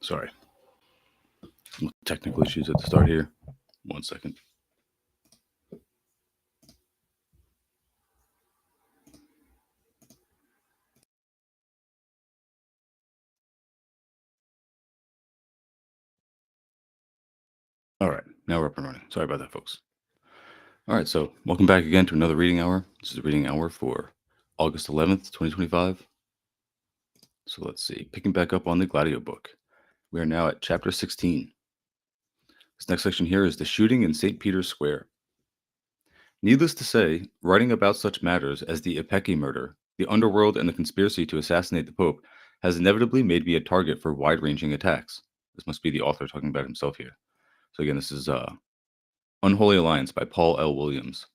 Sorry. Technical issues at the start here. 1 second. All right, now we're up and running. Sorry about that, folks. All right, so welcome back again to another reading hour. This is a reading hour for August 11th, 2025. So let's see, picking back up on the Gladio book. We are now at chapter 16. This next section here is the shooting in St. Peter's Square. Needless to say, writing about such matters as the Ipecchi murder, the underworld, and the conspiracy to assassinate the Pope has inevitably made me a target for wide-ranging attacks. This must be the author talking about himself here. So again, this is Unholy Alliance by Paul L. Williams.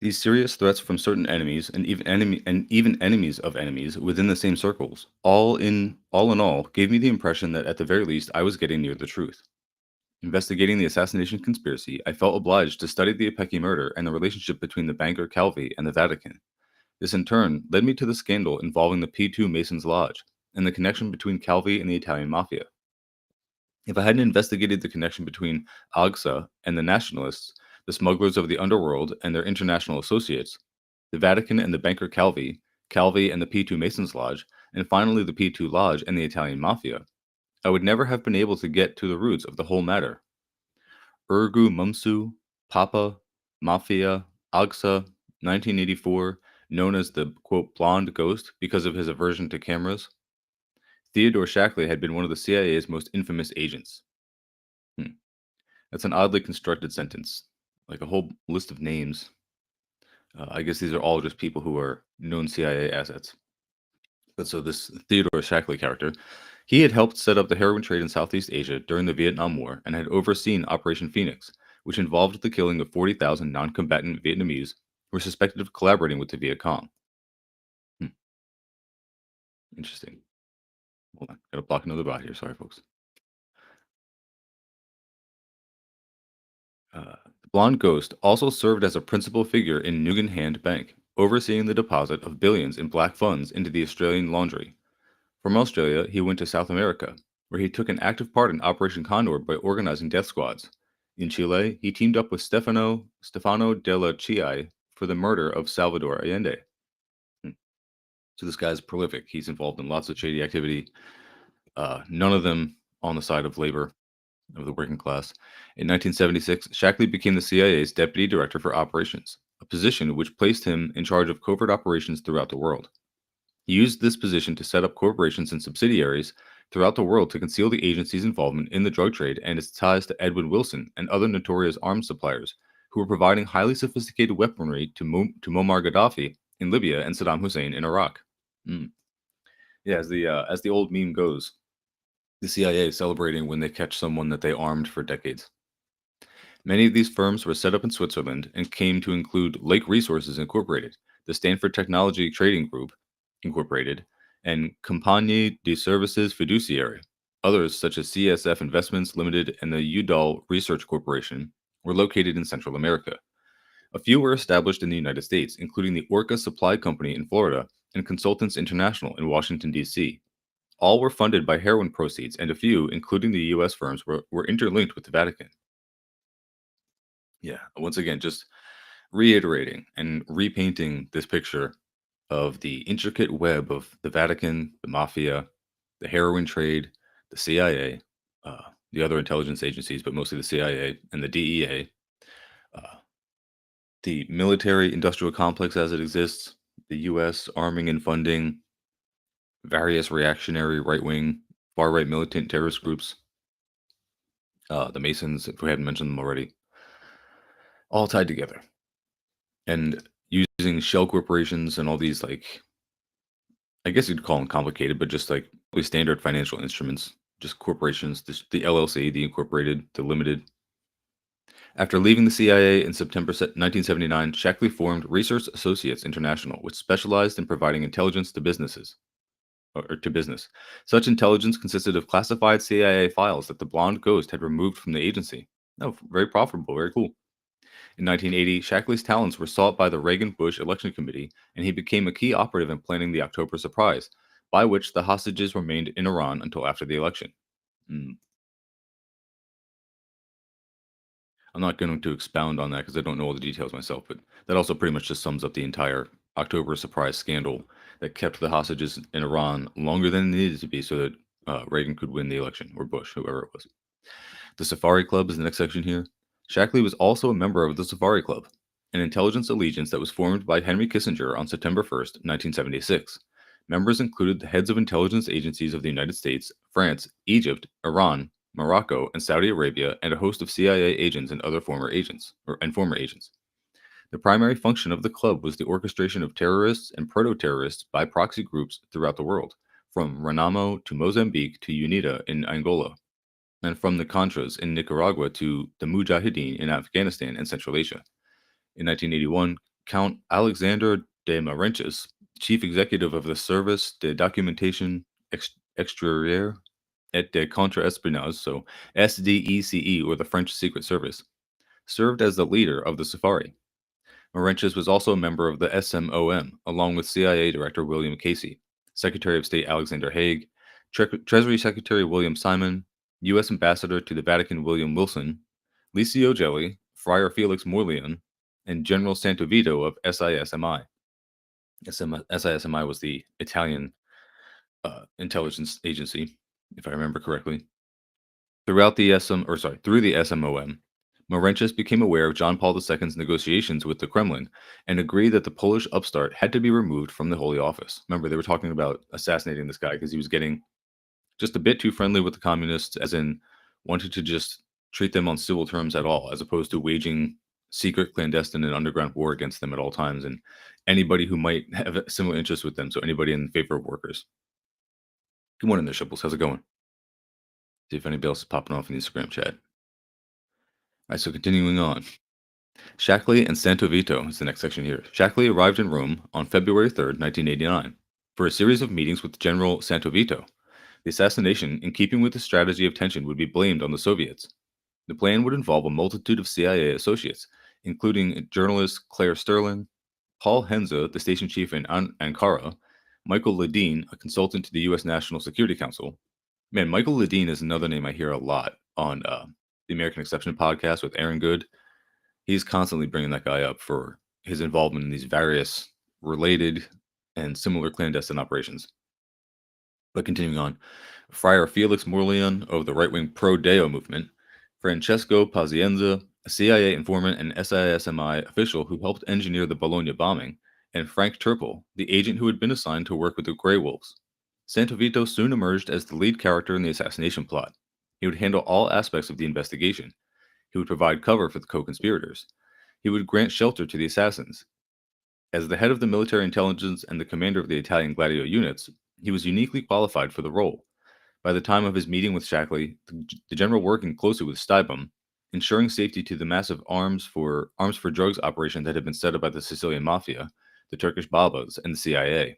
These serious threats from certain enemies and even enemies of enemies within the same circles, all in all, gave me the impression that at the very least I was getting near the truth. Investigating the assassination conspiracy, I felt obliged to study the Ipecchi murder and the relationship between the banker Calvi and the Vatican. This in turn led me to the scandal involving the P2 Masons Lodge and the connection between Calvi and the Italian mafia. If I hadn't investigated the connection between AGSA and the nationalists, the smugglers of the underworld and their international associates, the Vatican and the banker Calvi, Calvi and the P2 Masons Lodge, and finally the P2 Lodge and the Italian mafia, I would never have been able to get to the roots of the whole matter. Ergu Mumsu, Papa, Mafia, AGSA, 1984, known as the, quote, blonde ghost because of his aversion to cameras. Theodore Shackley had been one of the CIA's most infamous agents. That's an oddly constructed sentence, like a whole list of names. I guess these are all just people who are known CIA assets. But so this Theodore Shackley character, he had helped set up the heroin trade in Southeast Asia during the Vietnam War and had overseen Operation Phoenix, which involved the killing of 40,000 non-combatant Vietnamese who were suspected of collaborating with the Viet Cong. Interesting. Hold on, gotta block another bot here. Sorry, folks. The blonde ghost also served as a principal figure in Nugan Hand Bank, overseeing the deposit of billions in black funds into the Australian laundry. From Australia, he went to South America, where he took an active part in Operation Condor by organizing death squads. In Chile, he teamed up with Stefano della Chi for the murder of Salvador Allende. So this guy's prolific. He's involved in lots of shady activity, none of them on the side of labor, of the working class. In 1976, Shackley became the CIA's deputy director for operations, a position which placed him in charge of covert operations throughout the world. He used this position to set up corporations and subsidiaries throughout the world to conceal the agency's involvement in the drug trade and its ties to Edwin Wilson and other notorious arms suppliers who were providing highly sophisticated weaponry to Muammar Gaddafi in Libya and Saddam Hussein in Iraq. Yeah, as the old meme goes, the CIA is celebrating when they catch someone that they armed for decades. Many of these firms were set up in Switzerland and came to include Lake Resources Incorporated, the Stanford Technology Trading Group Incorporated, and Compagnie de Services Fiduciaire. Others, such as CSF Investments Limited and the Udall Research Corporation, were located in Central America. A few were established in the United States, including the Orca Supply Company in Florida and Consultants International in Washington, D.C. All were funded by heroin proceeds, and a few, including the U.S. firms, were interlinked with the Vatican. Yeah, once again, just reiterating and repainting this picture of the intricate web of the Vatican, the mafia, the heroin trade, the CIA, the other intelligence agencies, but mostly the CIA and the DEA, the military industrial complex as it exists, the U.S. arming and funding various reactionary right-wing, far-right militant terrorist groups, the Masons, if we hadn't mentioned them already, all tied together. And using shell corporations and all these, like, I guess you'd call them complicated, but just like standard financial instruments, just corporations, the LLC, the incorporated, the limited. After leaving the CIA in September 1979, Shackley formed Research Associates International, which specialized in providing intelligence to businesses. Or to business. Such intelligence consisted of classified CIA files that the blonde ghost had removed from the agency. Oh, very profitable, very cool. In 1980, Shackley's talents were sought by the Reagan-Bush Election Committee, and he became a key operative in planning the October surprise, by which the hostages remained in Iran until after the election. Mm, I'm not going to expound on that because I don't know all the details myself, but that also pretty much just sums up the entire October surprise scandal that kept the hostages in Iran longer than it needed to be so that Reagan could win the election, or Bush, whoever it was. The Safari Club is the next section here. Shackley was also a member of the Safari Club, an intelligence allegiance that was formed by Henry Kissinger on September 1st, 1976. Members included the heads of intelligence agencies of the United States, France, Egypt, Iran, Morocco, and Saudi Arabia, and a host of CIA agents and other former agents. The primary function of the club was the orchestration of terrorists and proto-terrorists by proxy groups throughout the world, from Renamo to Mozambique to UNITA in Angola, and from the Contras in Nicaragua to the Mujahideen in Afghanistan and Central Asia. In 1981, Count Alexander de Maurentius, chief executive of the Service de Documentation Extérieure et de Contre-Espionnage, so SDECE, or the French Secret Service, served as the leader of the Safari. Maurentius was also a member of the SMOM, along with CIA Director William Casey, Secretary of State Alexander Haig, Treasury Secretary William Simon, U.S. Ambassador to the Vatican William Wilson, Licio Gelli, Friar Felix Morleon, and General Santovito of SISMI. SISMI was the Italian intelligence agency, if I remember correctly. Through the SMOM, Maurentius became aware of John Paul II's negotiations with the Kremlin and agreed that the Polish upstart had to be removed from the Holy Office. Remember, they were talking about assassinating this guy because he was getting just a bit too friendly with the communists, as in wanted to just treat them on civil terms at all, as opposed to waging secret, clandestine, and underground war against them at all times, and anybody who might have a similar interest with them, so anybody in favor of workers. Good morning there, Shipples. How's it going? See if anybody else is popping off in the Instagram chat. All right, so continuing on. Shackley and Santovito is the next section here. Shackley arrived in Rome on February 3rd, 1989, for a series of meetings with General Santovito. The assassination, in keeping with the strategy of tension, would be blamed on the Soviets. The plan would involve a multitude of CIA associates, including journalist Claire Sterling, Paul Henze, the station chief in Ankara, Michael Ledeen, a consultant to the U.S. National Security Council. Man, Michael Ledeen is another name I hear a lot on the American Exception podcast with Aaron Good. He's constantly bringing that guy up for his involvement in these various related and similar clandestine operations. But continuing on, Friar Felix Morleon of the right-wing Pro-Deo movement, Francesco Pazienza, a CIA informant and SISMI official who helped engineer the Bologna bombing, and Frank Turpel, the agent who had been assigned to work with the Grey Wolves. Santovito soon emerged as the lead character in the assassination plot. He would handle all aspects of the investigation. He would provide cover for the co-conspirators. He would grant shelter to the assassins. As the head of the military intelligence and the commander of the Italian Gladio units, he was uniquely qualified for the role. By the time of his meeting with Shackley, the general working closely with Stibum, ensuring safety to the massive arms for drugs operation that had been set up by the Sicilian Mafia, the Turkish Babas, and the CIA.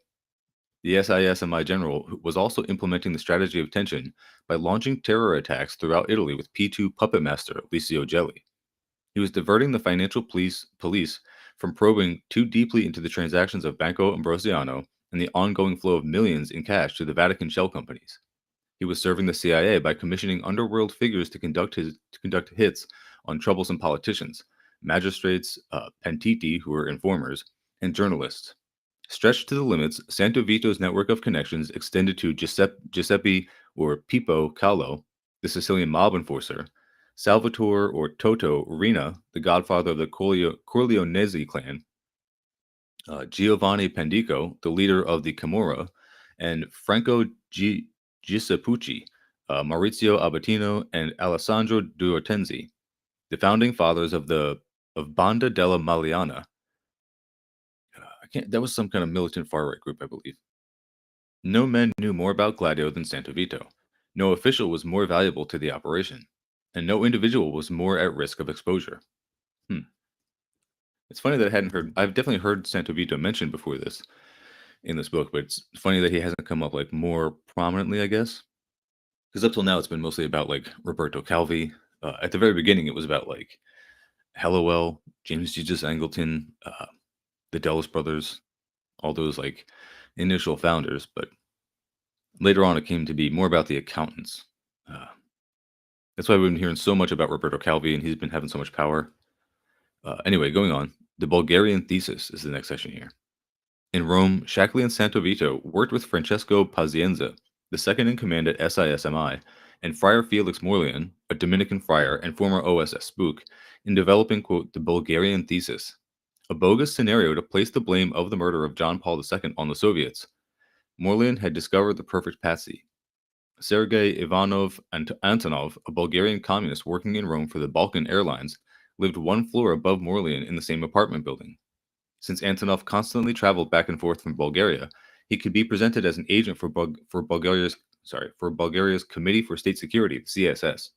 The SISMI general was also implementing the strategy of tension by launching terror attacks throughout Italy with P2 puppet master Licio Gelli. He was diverting the financial police from probing too deeply into the transactions of Banco Ambrosiano and the ongoing flow of millions in cash to the Vatican shell companies. He was serving the CIA by commissioning underworld figures to conduct hits on troublesome politicians, magistrates, pentiti, who were informers, and journalists. Stretched to the limits, Santovito's network of connections extended to Giuseppe or Pippo Callo, the Sicilian mob enforcer, Salvatore or Toto Rina, the godfather of the Corleonese clan, Giovanni Pendico, the leader of the Camorra, and Franco Giuseppucci, Maurizio Abatino, and Alessandro Duartenzi, the founding fathers of Banda della Maliana. That was some kind of militant far-right group, I believe. No men knew more about Gladio than Santovito. No official was more valuable to the operation, and no individual was more at risk of exposure. It's funny that I've definitely heard Santovito mentioned before this in this book, but it's funny that he hasn't come up like more prominently, I guess. Because up till now, it's been mostly about like Roberto Calvi. At the very beginning, it was about like Hallowell, James Jesus Angleton, the Dulles brothers, all those like initial founders. But later on, it came to be more about the accountants. Uh, that's why we've been hearing so much about Roberto Calvi, and he's been having so much power. Anyway, going on, the Bulgarian thesis is the next section here. In Rome, Shackley and Santovito worked with Francesco Pazienza, the second in command at SISMI, and Friar Felix Morlian, a Dominican friar and former OSS spook, in developing, quote, the Bulgarian thesis, a bogus scenario to place the blame of the murder of John Paul II on the Soviets. Morlian had discovered the perfect patsy. Sergei Ivanov Antonov, a Bulgarian communist working in Rome for the Balkan Airlines, lived one floor above Morlian in the same apartment building. Since Antonov constantly traveled back and forth from Bulgaria, he could be presented as an agent for Bulgaria's Committee for State Security, the CSS,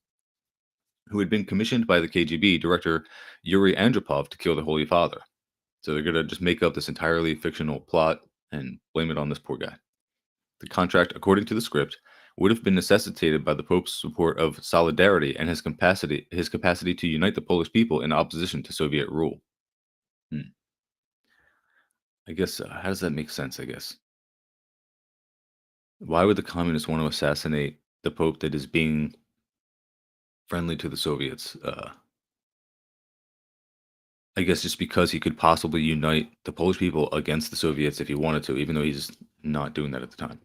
who had been commissioned by the KGB director Yuri Andropov to kill the Holy Father. So they're gonna just make up this entirely fictional plot and blame it on this poor guy. The contract, according to the script, would have been necessitated by the Pope's support of solidarity and his capacity to unite the Polish people in opposition to Soviet rule. Hmm. I guess how does that make sense? I guess why would the communists want to assassinate the Pope that is being friendly to the Soviets? I guess just because he could possibly unite the Polish people against the Soviets if he wanted to, even though he's not doing that at the time.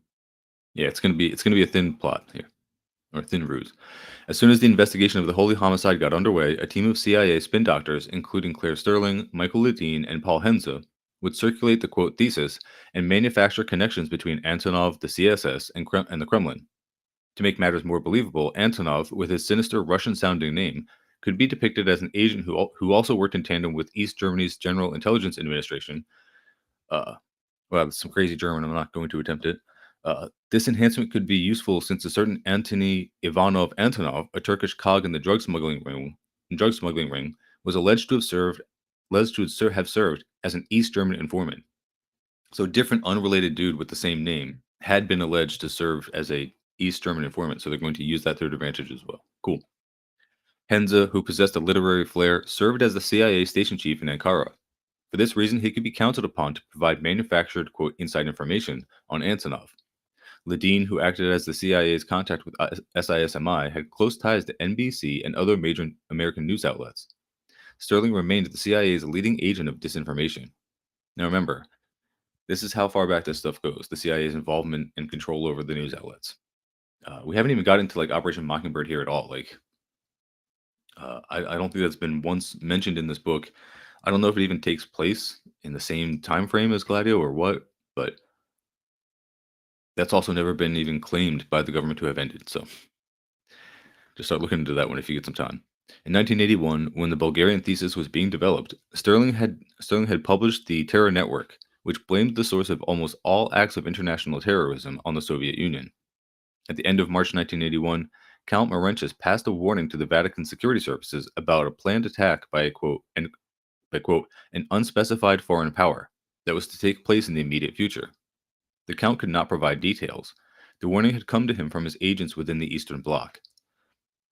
Yeah, it's gonna be a thin plot here, or a thin ruse. As soon as the investigation of the Holy Homicide got underway, a team of CIA spin doctors, including Claire Sterling, Michael Ledeen, and Paul Henze, would circulate the quote thesis and manufacture connections between Antonov, the CSS, and the Kremlin. To make matters more believable, Antonov, with his sinister Russian-sounding name, could be depicted as an agent who also worked in tandem with East Germany's General Intelligence Administration. Uh, well, that's some crazy German. I'm not going to attempt it. This enhancement could be useful since a certain Antony Ivanov Antonov, a Turkish cog in the drug smuggling ring, was alleged to have served as an East German informant. So, a different, unrelated dude with the same name had been alleged to serve as a East German informant. So they're going to use that to their advantage as well. Cool. Henze, who possessed a literary flair, served as the CIA station chief in Ankara. For this reason, he could be counted upon to provide manufactured, quote, inside information on Antonov. Ledeen, who acted as the CIA's contact with SISMI, had close ties to NBC and other major American news outlets. Sterling remained the CIA's leading agent of disinformation. Now remember, this is how far back this stuff goes, the CIA's involvement and control over the news outlets. We haven't even got into like Operation Mockingbird here at all. Like, I don't think that's been once mentioned in this book. I don't know if it even takes place in the same time frame as Gladio or what, but that's also never been even claimed by the government to have ended. So just start looking into that one if you get some time. In 1981, when the Bulgarian thesis was being developed, Sterling had published The Terror Network, which blamed the source of almost all acts of international terrorism on the Soviet Union. At the end of March 1981, Count Maurentius passed a warning to the Vatican security services about a planned attack by an unspecified foreign power that was to take place in the immediate future. The Count could not provide details. The warning had come to him from his agents within the Eastern Bloc.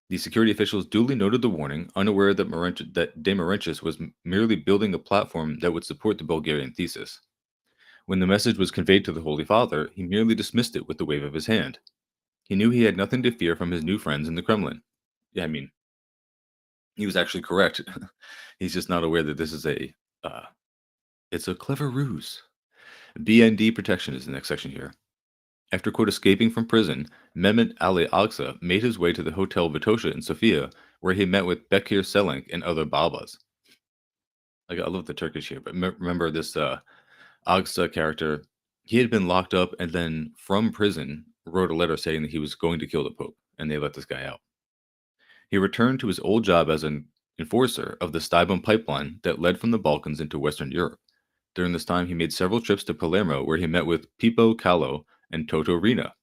The security officials duly noted the warning, unaware that De Maurentius was merely building a platform that would support the Bulgarian thesis. When the message was conveyed to the Holy Father, he merely dismissed it with the wave of his hand. He knew he had nothing to fear from his new friends in the Kremlin. Yeah, I mean, he was actually correct. He's just not aware that this is it's a clever ruse. BND protection is the next section here. After quote escaping from prison, Mehmet Ali Agca made his way to the Hotel Vitosha in Sofia, where he met with Bekir Selenk and other Babas. I love the Turkish here, but remember this Agca character. He had been locked up and then from prison wrote a letter saying that he was going to kill the Pope, and they let this guy out. He returned to his old job as an enforcer of the Stibum pipeline that led from the Balkans into Western Europe. During this time, he made several trips to Palermo, where he met with Pippo Callo and Toto Rina.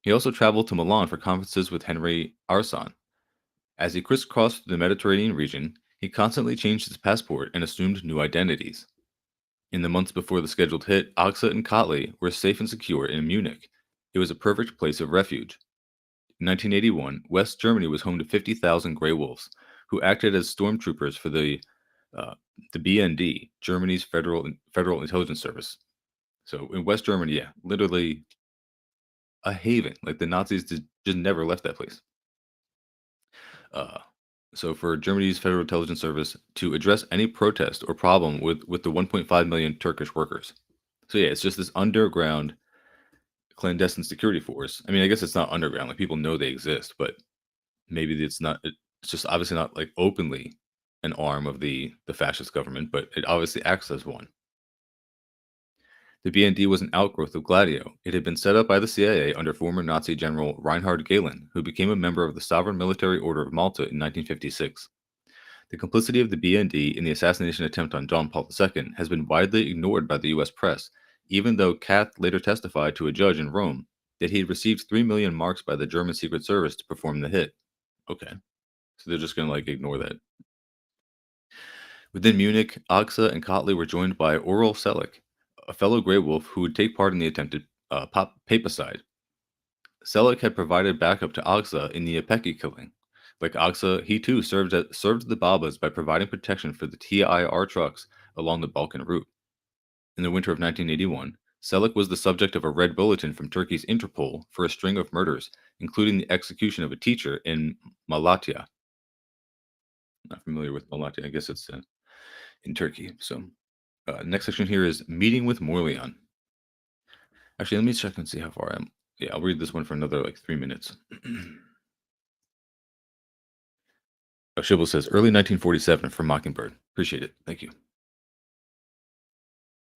He also traveled to Milan for conferences with Henry Arsan. As he crisscrossed the Mediterranean region, he constantly changed his passport and assumed new identities. In the months before the scheduled hit, Agca and Kotley were safe and secure in Munich. It was a perfect place of refuge. In 1981, West Germany was home to 50,000 gray wolves, who acted as stormtroopers for uh, the BND, Germany's Federal Intelligence Service. So in West Germany, yeah, literally a haven. Like the Nazis just never left that place. Uh, so for Germany's Federal Intelligence Service to address any protest or problem with the 1.5 million Turkish workers. So yeah, it's just this underground clandestine security force. I mean, I guess it's not underground; like people know they exist, but maybe it's not. It's just obviously not like openly an arm of the fascist government, but it obviously acts as one. The BND was an outgrowth of Gladio. It had been set up by the CIA under former Nazi General Reinhard Gehlen, who became a member of the Sovereign Military Order of Malta in 1956. The complicity of the BND in the assassination attempt on John Paul II has been widely ignored by the US press, even though Kath later testified to a judge in Rome that he had received 3 million marks by the German Secret Service to perform the hit. Okay, so they're just going to like ignore that. Within Munich, Agsa and Kotley were joined by Oral Selik, a fellow Grey Wolf who would take part in the attempted papicide. Selik had provided backup to Agsa in the Apeki killing. Like Agsa, he too served the Babas by providing protection for the TIR trucks along the Balkan route. In the winter of 1981, Selik was the subject of a red bulletin from Turkey's Interpol for a string of murders, including the execution of a teacher in Malatya. Not familiar with Malatya. I guess it's in Turkey. So, next section here is meeting with Morleon. Actually, let me check and see how far I am. Yeah, I'll read this one for another like 3 minutes. Shibble says early 1947 from Mockingbird. Appreciate it. Thank you.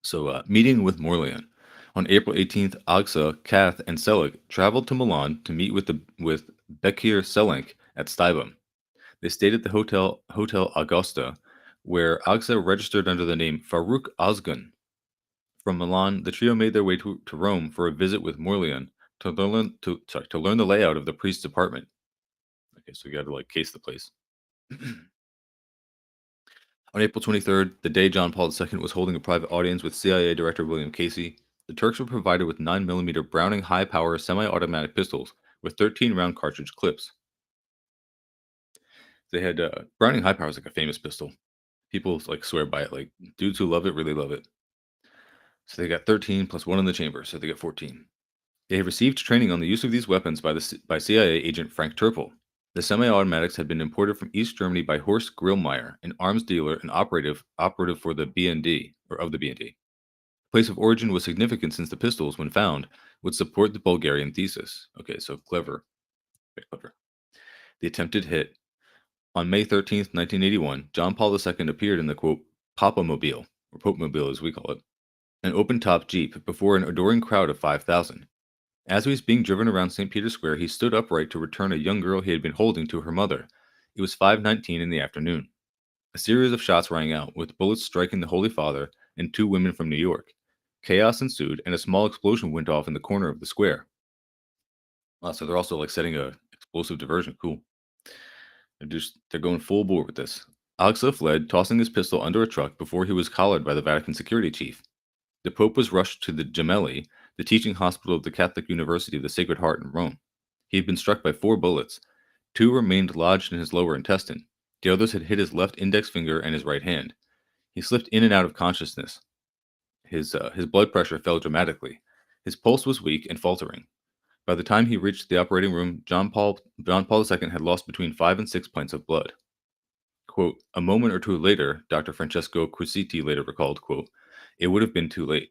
So, meeting with Morleon. On April 18th, Agsa, Kath, and Selig traveled to Milan to meet with Bekir Selenk at Stibum. They stayed at the Hotel Augusta, where Agsa registered under the name Farouk Ozgun. From Milan, the trio made their way to Rome for a visit with Morleon to learn the layout of the priest's apartment. Okay, so you got to like case the place. On April 23rd, the day John Paul II was holding a private audience with CIA Director William Casey, the Turks were provided with 9mm Browning high-power semi-automatic pistols with 13-round cartridge clips. They had Browning high power is like a famous pistol. People like swear by it. Like dudes who love it really love it. So they got 13 plus one in the chamber, so they got 14. They had received training on the use of these weapons by CIA agent Frank Turpel. The semi-automatics had been imported from East Germany by Horst Grillmeyer, an arms dealer and operative for the BND or of the BND. Place of origin was significant since the pistols, when found, would support the Bulgarian thesis. Okay, so clever, very clever. The attempted hit. On May 13th, 1981, John Paul II appeared in the quote Papa-mobile, or Pope-mobile as we call it, an open-top Jeep before an adoring crowd of 5,000. As he was being driven around St. Peter's Square, he stood upright to return a young girl he had been holding to her mother. It was 5:19 in the afternoon. A series of shots rang out, with bullets striking the Holy Father and two women from New York. Chaos ensued, and a small explosion went off in the corner of the square. So they're also like setting a explosive diversion. Cool. They're going full bore with this. Agsa fled, tossing his pistol under a truck before he was collared by the Vatican security chief. The Pope was rushed to the Gemelli, the teaching hospital of the Catholic University of the Sacred Heart in Rome. He had been struck by 4 bullets. 2 remained lodged in his lower intestine. The others had hit his left index finger and his right hand. He slipped in and out of consciousness. His blood pressure fell dramatically. His pulse was weak and faltering. By the time he reached the operating room, John Paul II had lost between 5 and 6 pints of blood. Quote, a moment or two later, Dr. Francesco Quisiti later recalled, quote, it would have been too late.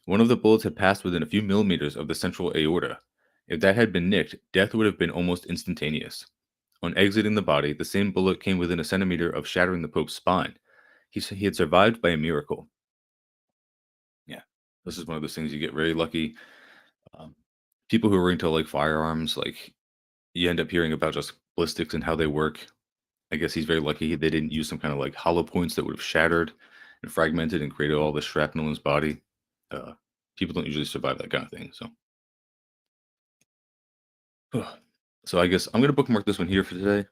One of the bullets had passed within a few millimeters of the central aorta. If that had been nicked, death would have been almost instantaneous. On exiting the body, the same bullet came within a centimeter of shattering the Pope's spine. He had survived by a miracle. Yeah, this is one of those things you get very lucky. Um, People who are into like firearms, like you end up hearing about just ballistics and how they work. I guess he's very lucky they didn't use some kind of like hollow points that would have shattered and fragmented and created all this shrapnel in his body. Uh, People don't usually survive that kind of thing. So I guess I'm gonna bookmark this one here for today.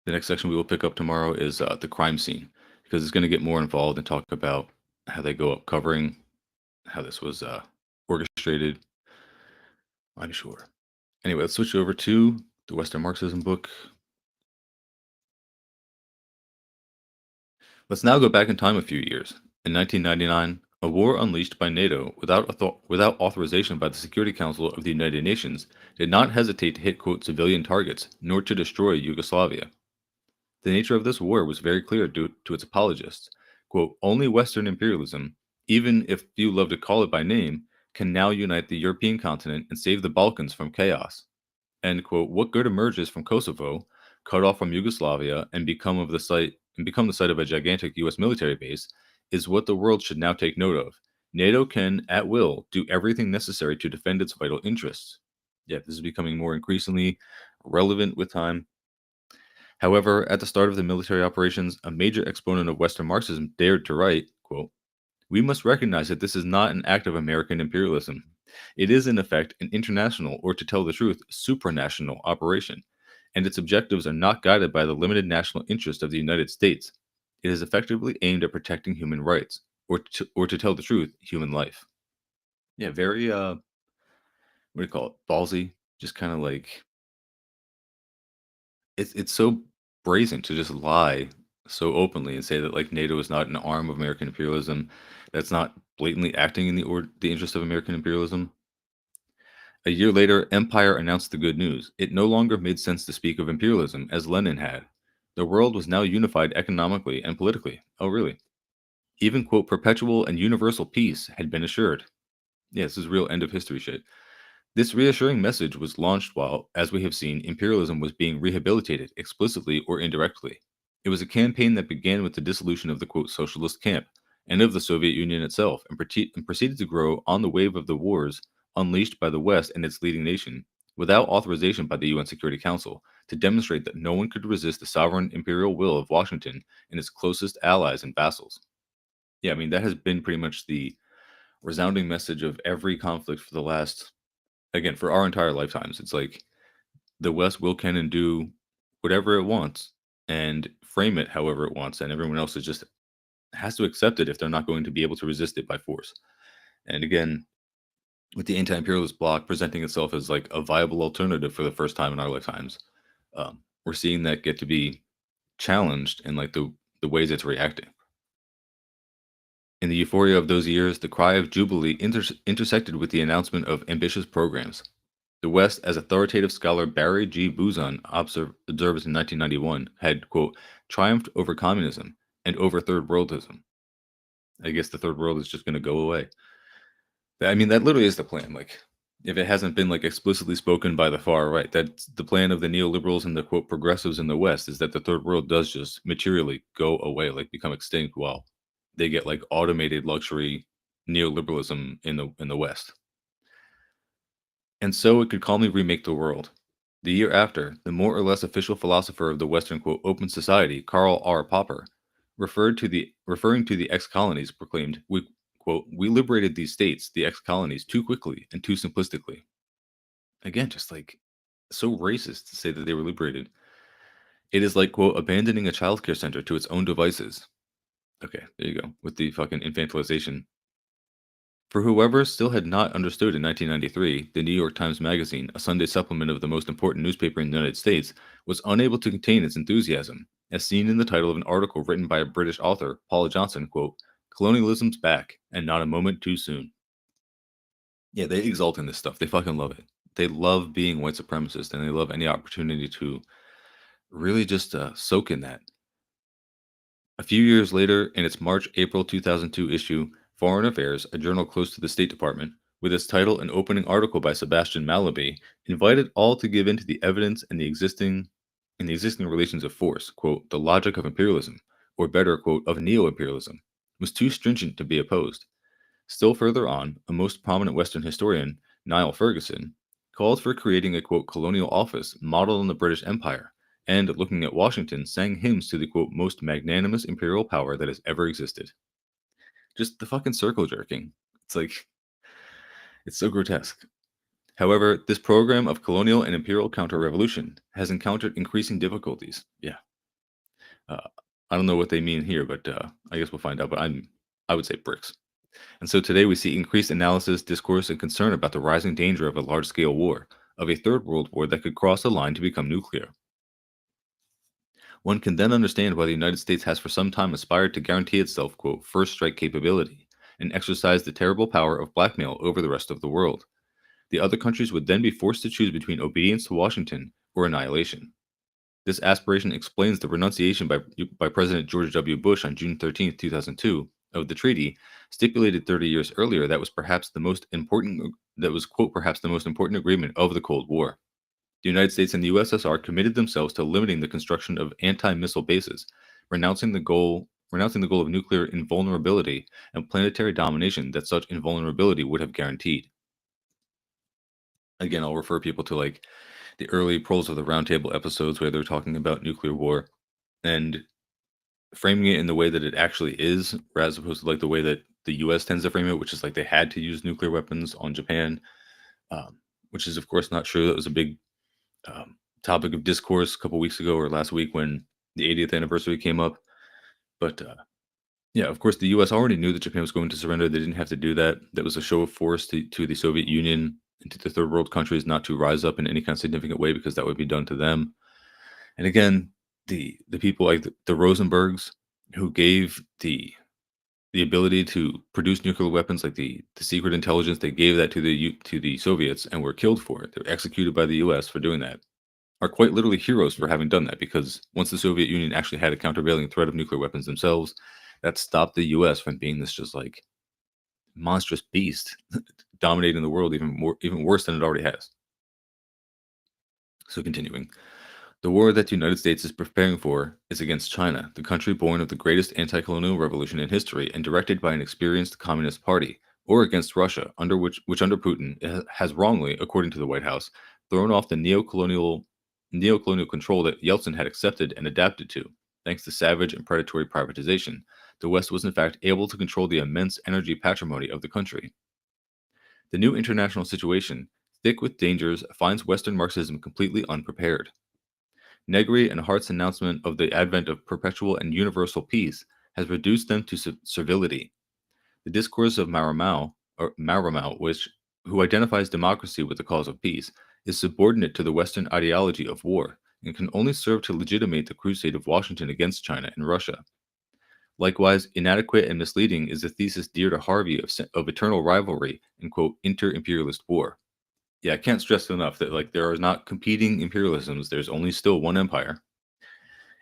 The next section we will pick up tomorrow is the crime scene, because it's going to get more involved and talk about how they go up covering how this was orchestrated. I'm sure. Anyway, let's switch over to the Western Marxism book. Let's now go back in time a few years. In 1999, a war unleashed by NATO without authorization by the Security Council of the United Nations did not hesitate to hit, quote, civilian targets, nor to destroy Yugoslavia. The nature of this war was very clear due to its apologists. Quote, only Western imperialism, even if few love to call it by name, can now unite the European continent and save the Balkans from chaos. End quote. What good emerges from Kosovo, cut off from Yugoslavia, and become the site of a gigantic US military base, is what the world should now take note of. NATO can, at will, do everything necessary to defend its vital interests. Yeah, this is becoming more increasingly relevant with time. However, at the start of the military operations, a major exponent of Western Marxism dared to write, quote, we must recognize that this is not an act of American imperialism. It is, in effect, an international, or to tell the truth, supranational operation, and its objectives are not guided by the limited national interest of the United States. It is effectively aimed at protecting human rights, or to tell the truth, human life. Yeah, very, what do you call it, ballsy, just kind of like, it's so brazen to just lie so openly and say that like NATO is not an arm of American imperialism, that's not blatantly acting in the interest of American imperialism. A year later, Empire announced the good news. It no longer made sense to speak of imperialism as Lenin had. The world was now unified economically and politically. Oh, really? Even, quote, perpetual and universal peace had been assured. Yeah, this is real end of history shit. This reassuring message was launched while, as we have seen, imperialism was being rehabilitated, explicitly or indirectly. It was a campaign that began with the dissolution of the, quote, socialist camp and of the Soviet Union itself, and proceeded to grow on the wave of the wars unleashed by the West and its leading nation, without authorization by the UN Security Council, to demonstrate that no one could resist the sovereign imperial will of Washington and its closest allies and vassals. Yeah, I mean, that has been pretty much the resounding message of every conflict for the last, again, for our entire lifetimes. It's like the West will, can, and do whatever it wants and frame it however it wants, and everyone else is just has to accept it if they're not going to be able to resist it by force. And again, with the anti-imperialist bloc presenting itself as like a viable alternative for the first time in our lifetimes, we're seeing that get to be challenged in like the ways it's reacting. In the euphoria of those years, the cry of jubilee intersected with the announcement of ambitious programs. The West, as authoritative scholar Barry G. Buzan observes in 1991, had, quote, triumphed over communism and over third worldism. I guess the third world is just going to go away. I mean, that literally is the plan. Like, if it hasn't been like explicitly spoken by the far right, that's the plan of the neoliberals and the, quote, progressives in the West, is that the third world does just materially go away, like become extinct, while they get like automated luxury neoliberalism in the West. And so it could calmly remake the world. The year after, the more or less official philosopher of the Western, quote, open society, Karl R. Popper, referring to the ex-colonies, proclaimed, we, quote, we liberated these states, the ex-colonies, too quickly and too simplistically. Again, just like so racist to say that they were liberated. It is like, quote, abandoning a childcare center to its own devices. Okay, there you go, with the fucking infantilization. For whoever still had not understood in 1993, the New York Times Magazine, a Sunday supplement of the most important newspaper in the United States, was unable to contain its enthusiasm, as seen in the title of an article written by a British author, Paula Johnson, quote, colonialism's back, and not a moment too soon. Yeah, they exalt in this stuff. They fucking love it. They love being white supremacist, and they love any opportunity to really just soak in that. A few years later, in its March-April 2002 issue, Foreign Affairs, a journal close to the State Department, with its title and opening article by Sebastian Mallaby, invited all to give in to the evidence and the existing relations of force, quote, the logic of imperialism, or better, quote, of neo-imperialism, was too stringent to be opposed. Still further on, a most prominent Western historian, Niall Ferguson, called for creating a, quote, colonial office modeled on the British Empire, and, looking at Washington, sang hymns to the, quote, most magnanimous imperial power that has ever existed. Just the fucking circle jerking. It's like, it's so grotesque. However, this program of colonial and imperial counter-revolution has encountered increasing difficulties. Yeah. Uh, I don't know what they mean here, but I guess we'll find out. But I would say bricks. And so today we see increased analysis, discourse, and concern about the rising danger of a large-scale war, of a third world war that could cross the line to become nuclear. One can then understand why the United States has for some time aspired to guarantee itself, quote, first strike capability, and exercise the terrible power of blackmail over the rest of the world. The other countries would then be forced to choose between obedience to Washington or annihilation. This aspiration explains the renunciation by President George W. Bush on June 13, 2002, of the treaty, stipulated 30 years earlier, that was, quote, perhaps the most important agreement of the Cold War. The United States and the USSR committed themselves to limiting the construction of anti-missile bases, renouncing the goal of nuclear invulnerability and planetary domination that such invulnerability would have guaranteed. Again, I'll refer people to like the early Pearls of the Round Table episodes where they're talking about nuclear war and framing it in the way that it actually is, as opposed to like the way that the U.S. tends to frame it, which is like they had to use nuclear weapons on Japan, which is of course not true. That was a big topic of discourse a couple weeks ago or last week when the 80th anniversary came up. But yeah, of course, the U.S. already knew that Japan was going to surrender. They didn't have to do that. That was a show of force to the Soviet Union and to the third world countries not to rise up in any kind of significant way because that would be done to them. And again, the people like the Rosenbergs who gave the ability to produce nuclear weapons, like the secret intelligence, they gave that to the Soviets and were killed for it. They were executed by the U.S. for doing that. Are quite literally heroes for having done that because once the Soviet Union actually had a countervailing threat of nuclear weapons themselves, that stopped the U.S. from being this just like monstrous beast dominating the world even worse than it already has. So continuing. The war that the United States is preparing for is against China, the country born of the greatest anti-colonial revolution in history and directed by an experienced communist party, or against Russia, which under Putin has wrongly, according to the White House, thrown off the neocolonial control that Yeltsin had accepted and adapted to. Thanks to savage and predatory privatization, the West was in fact able to control the immense energy patrimony of the country. The new international situation, thick with dangers, finds Western Marxism completely unprepared. Negri and Hart's announcement of the advent of perpetual and universal peace has reduced them to servility. The discourse of Maromao, who identifies democracy with the cause of peace, is subordinate to the Western ideology of war and can only serve to legitimate the crusade of Washington against China and Russia. Likewise, inadequate and misleading is the thesis dear to Harvey of eternal rivalry and, quote, inter-imperialist war. Yeah, I can't stress enough that like there are not competing imperialisms, there's only still one empire.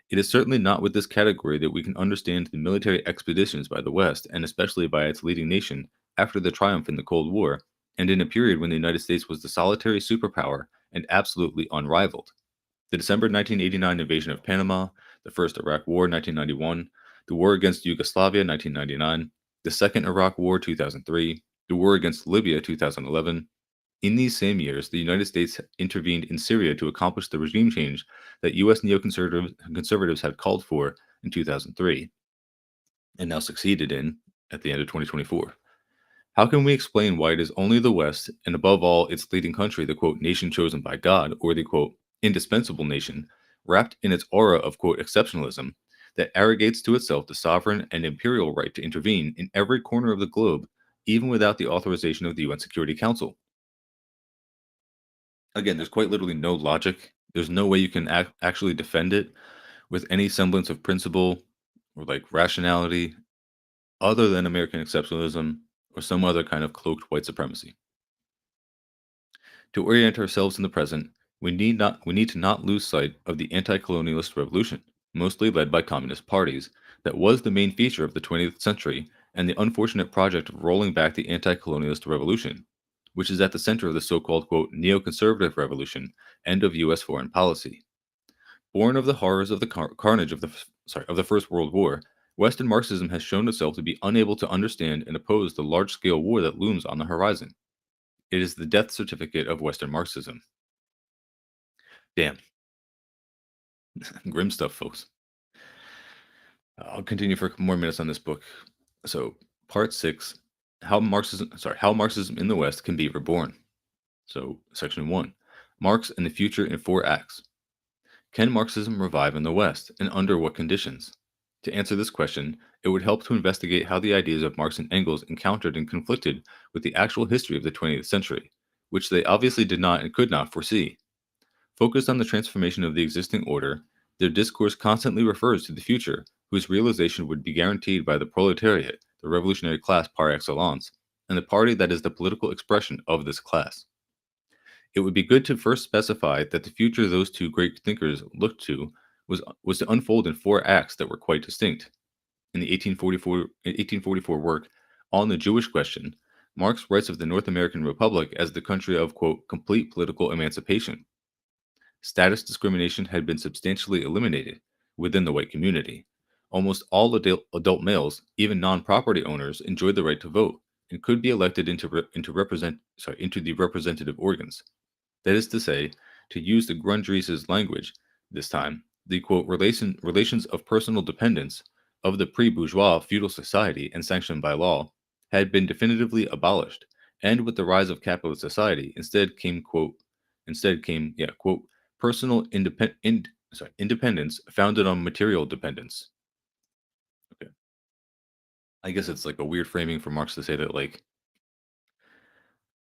It is certainly not with this category that we can understand the military expeditions by the West, and especially by its leading nation, after the triumph in the Cold War, and in a period when the United States was the solitary superpower and absolutely unrivaled. The December 1989 invasion of Panama, the First Iraq War 1991, the War against Yugoslavia 1999, the Second Iraq War 2003, the War against Libya 2011, in these same years, the United States intervened in Syria to accomplish the regime change that U.S. neoconservatives had called for in 2003 and now succeeded in at the end of 2024. How can we explain why it is only the West, and above all its leading country, the quote, nation chosen by God, or the quote, indispensable nation, wrapped in its aura of quote, exceptionalism, that arrogates to itself the sovereign and imperial right to intervene in every corner of the globe, even without the authorization of the UN Security Council? Again, there's quite literally no logic. There's no way you can actually defend it with any semblance of principle or like rationality other than American exceptionalism or some other kind of cloaked white supremacy. To orient ourselves in the present, we need to not lose sight of the anti-colonialist revolution, mostly led by communist parties, that was the main feature of the 20th century, and the unfortunate project of rolling back the anti-colonialist revolution, which is at the center of the so-called quote neoconservative revolution and of U.S. foreign policy. Born of the horrors of the carnage of the First World War, Western Marxism has shown itself to be unable to understand and oppose the large-scale war that looms on the horizon. It is the death certificate of Western Marxism. Damn, grim stuff, folks. I'll continue for a couple more minutes on this book. So, part 6, how Marxism in the West can be reborn. So, section 1, Marx and the future in 4 acts. Can Marxism revive in the West, and under what conditions? To answer this question, it would help to investigate how the ideas of Marx and Engels encountered and conflicted with the actual history of the 20th century, which they obviously did not and could not foresee. Focused on the transformation of the existing order, Their discourse constantly refers to the future, whose realization would be guaranteed by the proletariat, the revolutionary class par excellence, and the party that is the political expression of this class. It would be good to first specify that the future those two great thinkers looked to was to unfold in four acts that were quite distinct. In the 1844 work On the Jewish Question, Marx writes of the North American Republic as the country of, quote, complete political emancipation. Status discrimination had been substantially eliminated within the white community. Almost all adult males, even non-property owners, enjoyed the right to vote and could be elected into the representative organs. That is to say, to use the Grundrise's language this time, the quote relations of personal dependence of the pre-bourgeois feudal society and sanctioned by law had been definitively abolished, and with the rise of capitalist society, instead came quote personal independence founded on material dependence. Okay, I guess it's like a weird framing for Marx to say that like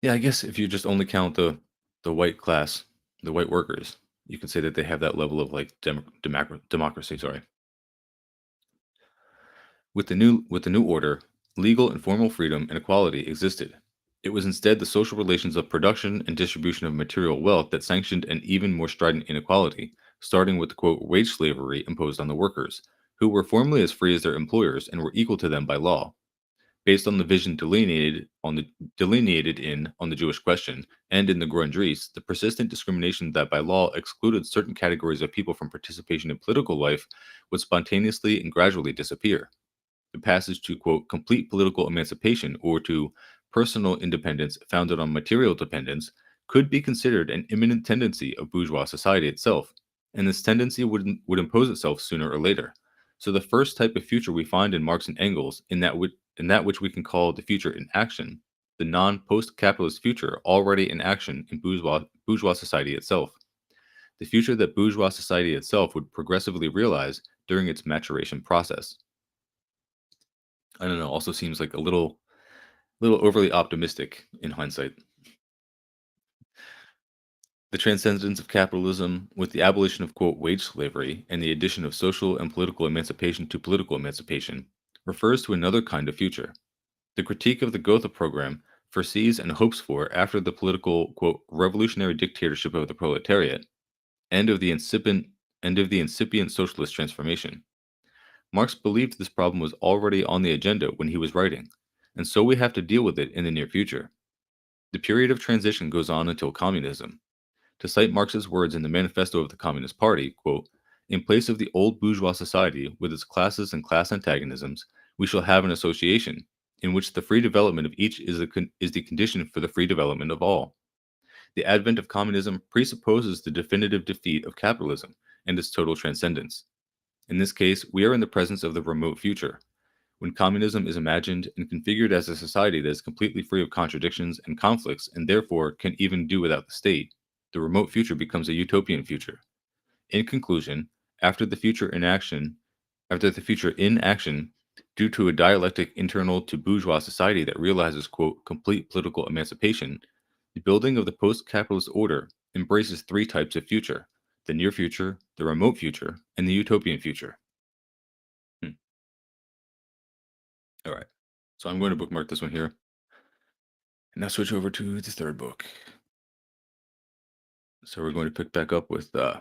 yeah, I guess if you just only count the white class, the white workers, you can say that they have that level of like democracy. Sorry. With the new order, legal and formal freedom and equality existed. It was instead the social relations of production and distribution of material wealth that sanctioned an even more strident inequality, starting with the quote wage slavery imposed on the workers, who were formally as free as their employers and were equal to them by law. Based on the vision delineated in On the Jewish Question and in the Grundrisse, the persistent discrimination that by law excluded certain categories of people from participation in political life would spontaneously and gradually disappear. The passage to quote complete political emancipation or to personal independence founded on material dependence could be considered an imminent tendency of bourgeois society itself, and this tendency would impose itself sooner or later. So the first type of future we find in Marx and Engels, in that which we can call the future in action, the non-post-capitalist future already in action in bourgeois society itself, the future that bourgeois society itself would progressively realize during its maturation process. I don't know, also seems like a little overly optimistic in hindsight. The transcendence of capitalism, with the abolition of quote wage slavery and the addition of social and political emancipation to political emancipation, refers to another kind of future. The critique of the Gotha program foresees and hopes for after the political quote revolutionary dictatorship of the proletariat, end of the incipient socialist transformation. Marx believed this problem was already on the agenda when he was writing, and so we have to deal with it in the near future. The period of transition goes on until communism. To cite Marx's words in the Manifesto of the Communist Party, quote, in place of the old bourgeois society with its classes and class antagonisms, we shall have an association in which the free development of each is the condition for the free development of all. The advent of communism presupposes the definitive defeat of capitalism and its total transcendence. In this case, we are in the presence of the remote future, when communism is imagined and configured as a society that is completely free of contradictions and conflicts and therefore can even do without the state. The remote future becomes a utopian future. In conclusion, after the future in action, due to a dialectic internal to bourgeois society that realizes, quote, complete political emancipation, the building of the post-capitalist order embraces three types of future: the near future, the remote future, and the utopian future. Hmm. All right. So I'm going to bookmark this one here. And now switch over to the third book. So we're going to pick back up with The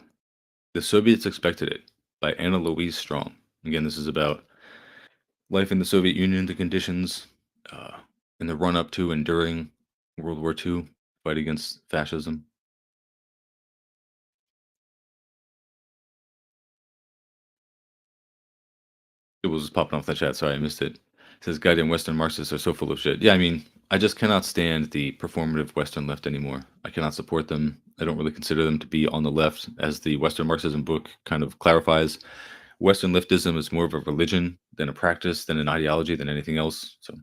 Soviets Expected It by Louise Strong. Again, this is about life in the Soviet Union, the conditions uh, in the run up to and during World War II, fight against fascism. It was popping off the chat. Sorry, I missed it. It says goddamn Western Marxists are so full of shit. Yeah, I mean, I just cannot stand the performative Western left anymore. I cannot support them. I don't really consider them to be on the left, as the Western Marxism book kind of clarifies. Western leftism is more of a religion than a practice, than an ideology, than anything else. So,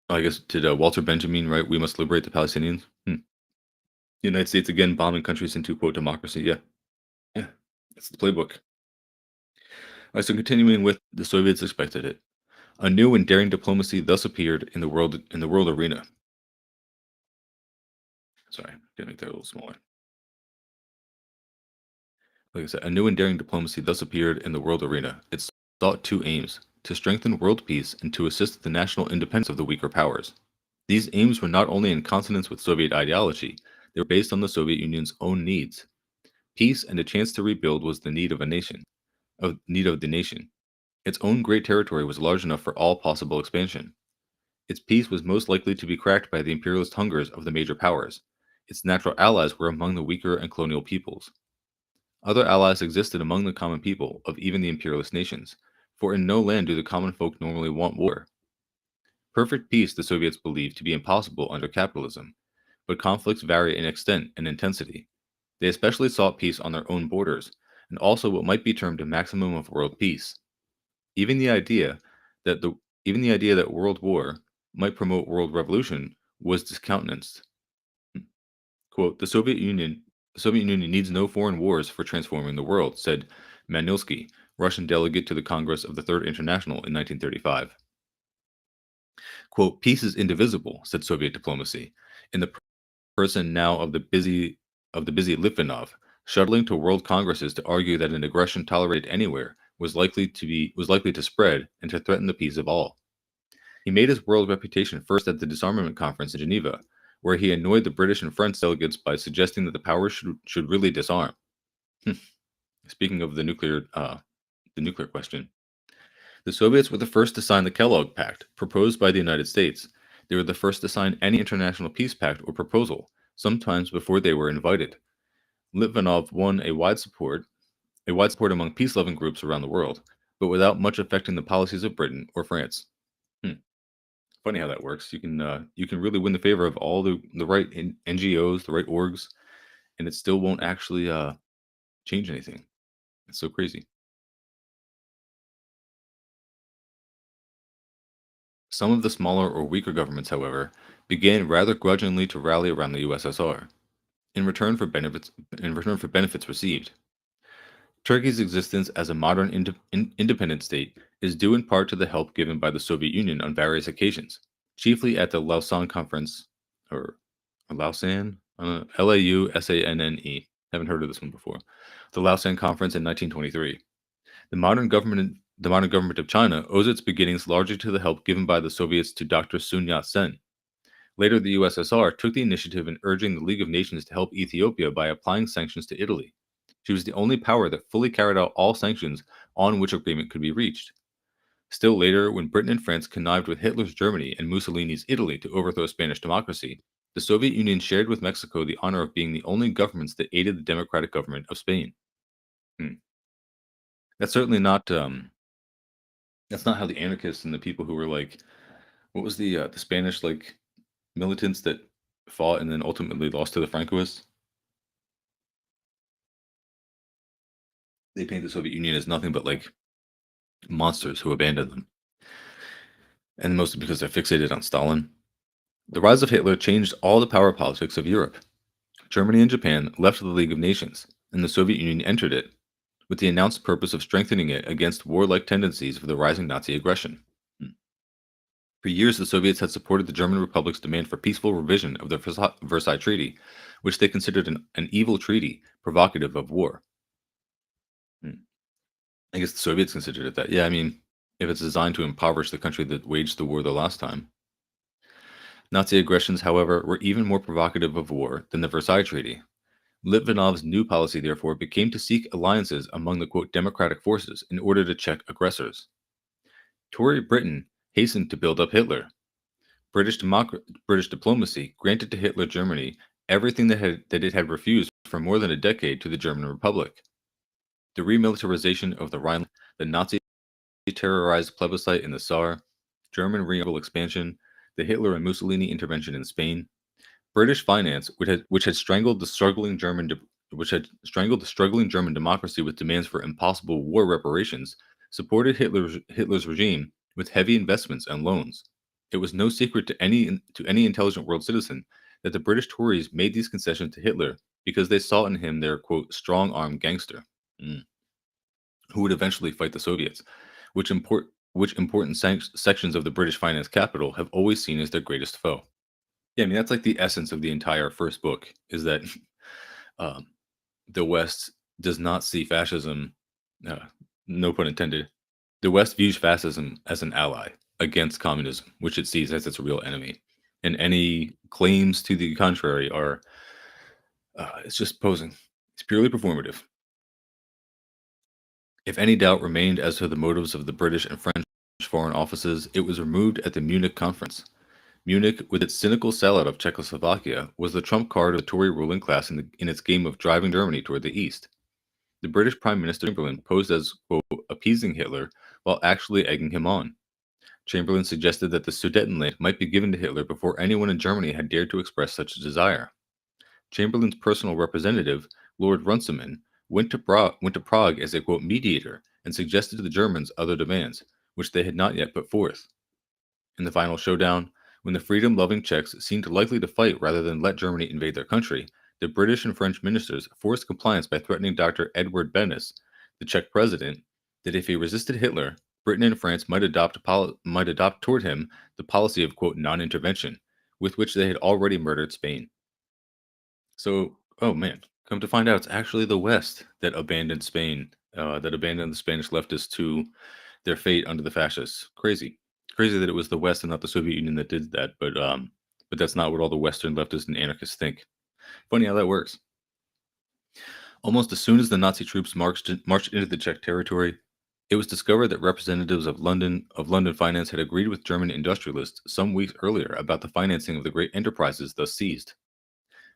I guess did Walter Benjamin write "We must liberate the Palestinians"? United States again bombing countries into quote democracy. Yeah, yeah, it's the playbook. All right, so continuing with the Soviets expected it. A new and daring diplomacy thus appeared in the world arena. Sorry. Gonna make that a little smaller. Like I said, a new and daring diplomacy thus appeared in the world arena. It sought two aims: to strengthen world peace and to assist the national independence of the weaker powers. These aims were not only in consonance with Soviet ideology, they were based on the Soviet Union's own needs. Peace and a chance to rebuild was the need of the nation. Its own great territory was large enough for all possible expansion. Its peace was most likely to be cracked by the imperialist hungers of the major powers. Its natural allies were among the weaker and colonial peoples. Other allies existed among the common people of even the imperialist nations, for in no land do the common folk normally want war. Perfect peace the Soviets believed to be impossible under capitalism, but conflicts vary in extent and intensity. They especially sought peace on their own borders, and also what might be termed a maximum of world peace. Even the idea that the even the idea that world war might promote world revolution was discountenanced. Quote, the Soviet Union needs no foreign wars for transforming the world, said Manilsky, Russian delegate to the Congress of the Third International in 1935. Quote, peace is indivisible, said Soviet diplomacy, in the person now of the busy Litvinov, shuttling to world congresses to argue that an aggression tolerated anywhere was likely to spread and to threaten the peace of all. He made his world reputation first at the disarmament conference in Geneva, where he annoyed the British and French delegates by suggesting that the powers should really disarm. Speaking of the nuclear question, the Soviets were the first to sign the Kellogg Pact, proposed by the United States. They were the first to sign any international peace pact or proposal, sometimes before they were invited. Litvinov won a wide support among peace-loving groups around the world, but without much affecting the policies of Britain or France. Hmm. Funny how that works. You can really win the favor of all the right NGOs, the right orgs, and it still won't actually change anything. It's so crazy. Some of the smaller or weaker governments, however, began rather grudgingly to rally around the USSR in return for benefits received. Turkey's existence as a modern independent state is due in part to the help given by the Soviet Union on various occasions, chiefly at the Lausanne Conference, or Lausanne, Lausanne. Haven't heard of this one before. The Lausanne Conference in 1923. The modern government of China owes its beginnings largely to the help given by the Soviets to Dr. Sun Yat-sen. Later, the USSR took the initiative in urging the League of Nations to help Ethiopia by applying sanctions to Italy. She was the only power that fully carried out all sanctions on which agreement could be reached. Still later, when Britain and France connived with Hitler's Germany and Mussolini's Italy to overthrow Spanish democracy, the Soviet Union shared with Mexico the honor of being the only governments that aided the democratic government of Spain. Hmm. That's certainly not. That's not how the anarchists and the people who were like, what was the Spanish like militants that fought and then ultimately lost to the Francoists? They paint the Soviet Union as nothing but like monsters who abandoned them, and mostly because they're fixated on Stalin. The rise of Hitler changed all the power politics of Europe. Germany and Japan left the League of Nations, and the Soviet Union entered it, with the announced purpose of strengthening it against warlike tendencies of the rising Nazi aggression. For years, the Soviets had supported the German Republic's demand for peaceful revision of the Versailles Treaty, which they considered an evil treaty provocative of war. Hmm. I guess the Soviets considered it that. Yeah, I mean, if it's designed to impoverish the country that waged the war the last time. Nazi aggressions, however, were even more provocative of war than the Versailles Treaty. Litvinov's new policy, therefore, became to seek alliances among the quote, democratic forces in order to check aggressors. Tory Britain hastened to build up Hitler. British diplomacy granted to Hitler Germany everything that it had refused for more than a decade to the German Republic. The remilitarization of the Rhineland, the Nazi terrorized plebiscite in the Saar, German regional expansion, the Hitler and Mussolini intervention in Spain, British finance, which had strangled the struggling German democracy with demands for impossible war reparations, supported Hitler's regime with heavy investments and loans. It was no secret to any intelligent world citizen that the British Tories made these concessions to Hitler because they saw in him their quote strong-arm gangster, who would eventually fight the Soviets, which important sections of the British finance capital have always seen as their greatest foe. Yeah, I mean, that's like the essence of the entire first book is that um, the West does not see fascism, uh, no pun intended. The West views fascism as an ally against communism, which it sees as its real enemy. And any claims to the contrary are, it's just posing. It's purely performative. If any doubt remained as to the motives of the British and French foreign offices, it was removed at the Munich conference. Munich, with its cynical sellout of Czechoslovakia, was the trump card of the Tory ruling class in its game of driving Germany toward the east. The British Prime Minister Chamberlain posed as, quote, appeasing Hitler while actually egging him on. Chamberlain suggested that the Sudetenland might be given to Hitler before anyone in Germany had dared to express such a desire. Chamberlain's personal representative, Lord Runciman, went to Prague as a, quote, mediator and suggested to the Germans other demands, which they had not yet put forth. In the final showdown, when the freedom loving Czechs seemed likely to fight rather than let Germany invade their country, the British and French ministers forced compliance by threatening Dr. Edward Benes, the Czech president, that if he resisted Hitler, Britain and France might adopt toward him the policy of, quote, non intervention, with which they had already murdered Spain. So, oh man, come to find out, it's actually the West that abandoned Spain, that abandoned the Spanish leftists to their fate under the fascists. Crazy, crazy that it was the West and not the Soviet Union that did that. But that's not what all the Western leftists and anarchists think. Funny how that works. Almost as soon as the Nazi troops marched into the Czech territory, it was discovered that representatives of London finance had agreed with German industrialists some weeks earlier about the financing of the great enterprises thus seized.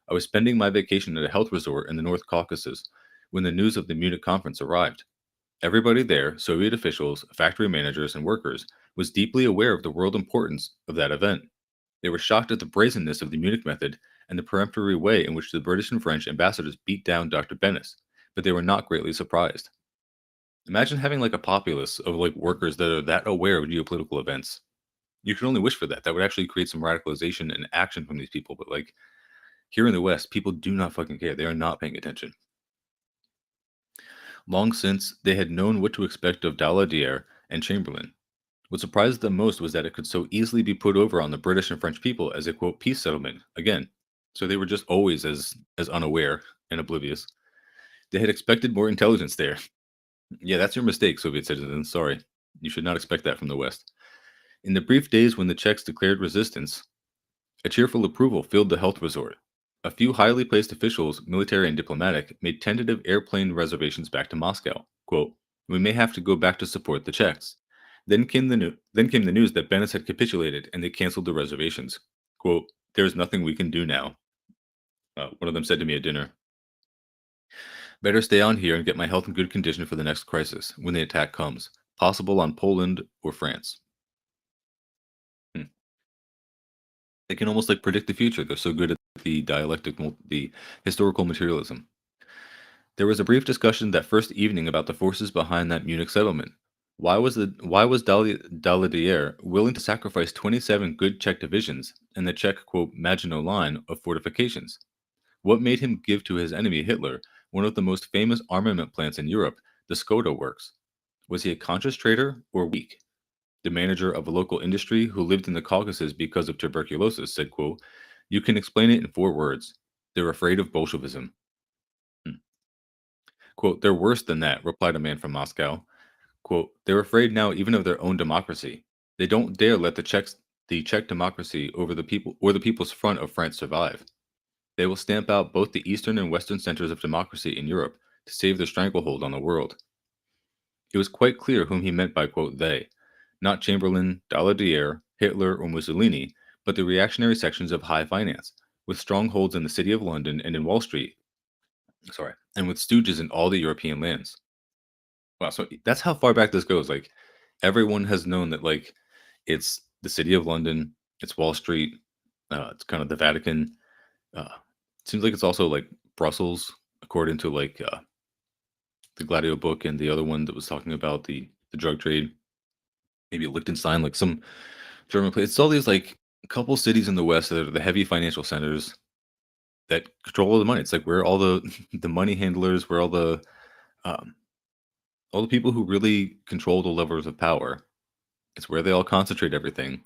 I was spending my vacation at a health resort in the North Caucasus when the news of the Munich conference arrived. Everybody there, Soviet officials, factory managers, and workers, was deeply aware of the world importance of that event. They were shocked at the brazenness of the Munich method and the peremptory way in which the British and French ambassadors beat down Dr. Bennis, but they were not greatly surprised. Imagine having like a populace of like workers that are that aware of geopolitical events. You can only wish for that. That would actually create some radicalization and action from these people. But like here in the West, people do not fucking care. They are not paying attention. Long since, they had known what to expect of Daladier and Chamberlain. What surprised them most was that it could so easily be put over on the British and French people as a, quote, peace settlement again. So they were just always as unaware and oblivious. They had expected more intelligence there. Yeah, that's your mistake, Soviet citizens. Sorry. You should not expect that from the West. In the brief days when the Czechs declared resistance, a cheerful approval filled the health resort. A few highly placed officials, military and diplomatic, made tentative airplane reservations back to Moscow. Quote, we may have to go back to support the Czechs. Then came the news that Bennis had capitulated and they canceled the reservations. Quote, there's nothing we can do now. One of them said to me at dinner, better stay on here and get my health in good condition for the next crisis, when the attack comes, possible on Poland or France. Hmm. They can almost like predict the future. They're so good at the historical materialism. There was a brief discussion that first evening about the forces behind that Munich settlement. Why was Daladier willing to sacrifice 27 good Czech divisions and the Czech, quote, Maginot Line of fortifications? What made him give to his enemy Hitler one of the most famous armament plants in Europe, the Skoda works? Was he a conscious traitor or weak? The manager of a local industry who lived in the Caucasus because of tuberculosis said, quote, you can explain it in 4 words. They're afraid of Bolshevism. Hmm. Quote, they're worse than that, replied a man from Moscow. Quote, they're afraid now even of their own democracy. They don't dare let the Czech democracy over the people or the People's Front of France survive. They will stamp out both the eastern and western centers of democracy in Europe to save their stranglehold on the world. It was quite clear whom he meant by, quote, they. Not Chamberlain, Daladier, Hitler, or Mussolini, but the reactionary sections of high finance, with strongholds in the City of London and in Wall Street, and with stooges in all the European lands. Wow, so that's how far back this goes. Like everyone has known that like it's the City of London, it's Wall Street, it's kind of the Vatican. Uh, seems like it's also like Brussels, according to like the Gladio book and the other one that was talking about the drug trade. Maybe Liechtenstein, like some German place. It's all these like couple cities in the West that are the heavy financial centers that control all the money. It's like where all the the money handlers, where um, all the people who really control the levers of power. It's where they all concentrate everything.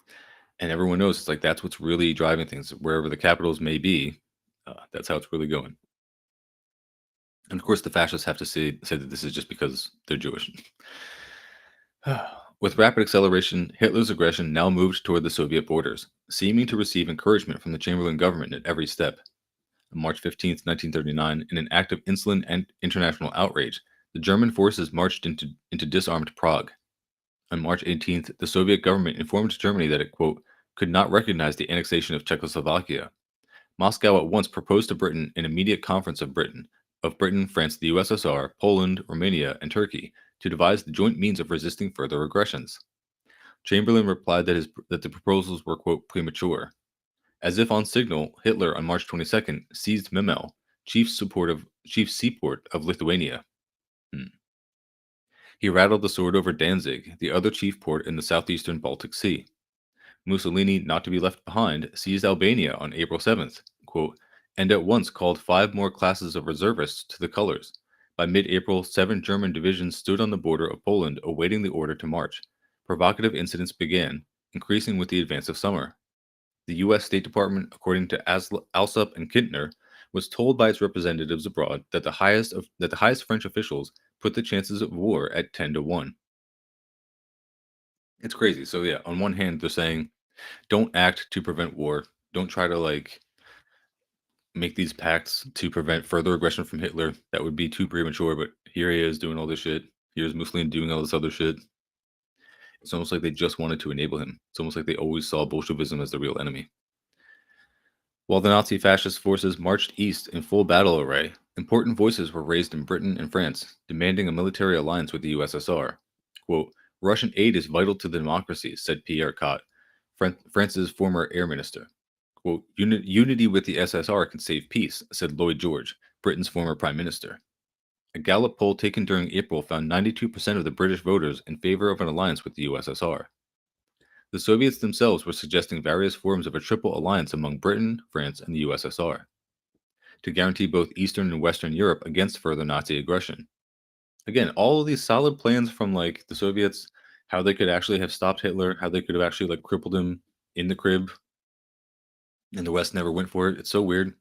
And everyone knows it's like that's what's really driving things. Wherever the capitals may be, that's how it's really going. And of course, the fascists have to say that this is just because they're Jewish. With rapid acceleration, Hitler's aggression now moved toward the Soviet borders, seeming to receive encouragement from the Chamberlain government at every step. On March 15th, 1939, in an act of insolent and international outrage, the German forces marched into disarmed Prague. On March 18th, the Soviet government informed Germany that it, quote, could not recognize the annexation of Czechoslovakia. Moscow at once proposed to Britain an immediate conference of Britain, France, the USSR, Poland, Romania, and Turkey to devise the joint means of resisting further aggressions. Chamberlain replied that the proposals were, quote, premature. As if on signal, Hitler on March 22nd seized Memel, chief seaport of Lithuania. Hmm. He rattled the sword over Danzig, the other chief port in the southeastern Baltic Sea. Mussolini, not to be left behind, seized Albania on April 7th, quote, and at once called 5 more classes of reservists to the colors. By mid-April, 7 German divisions stood on the border of Poland awaiting the order to march. Provocative incidents began, increasing with the advance of summer. The U.S. State Department, according to Alsop and Kintner, was told by its representatives abroad that the highest French officials put the chances of war at 10 to 1. It's crazy. So yeah, on one hand, they're saying don't act to prevent war. Don't try to make these pacts to prevent further aggression from Hitler. That would be too premature. But here he is doing all this shit. Here's Mussolini doing all this other shit. It's almost like they just wanted to enable him. It's almost like they always saw Bolshevism as the real enemy. While the Nazi fascist forces marched east in full battle array, important voices were raised in Britain and France, demanding a military alliance with the USSR. Quote, Russian aid is vital to the democracy, said Pierre Cot, France's former air minister. Quote, unity with the SSR can save peace, said Lloyd George, Britain's former prime minister. A Gallup poll taken during April found 92% of the British voters in favor of an alliance with the USSR. The Soviets themselves were suggesting various forms of a triple alliance among Britain, France, and the USSR to guarantee both Eastern and Western Europe against further Nazi aggression. Again, all of these solid plans from the Soviets, how they could actually have stopped Hitler, how they could have actually crippled him in the crib, and the West never went for it. It's so weird.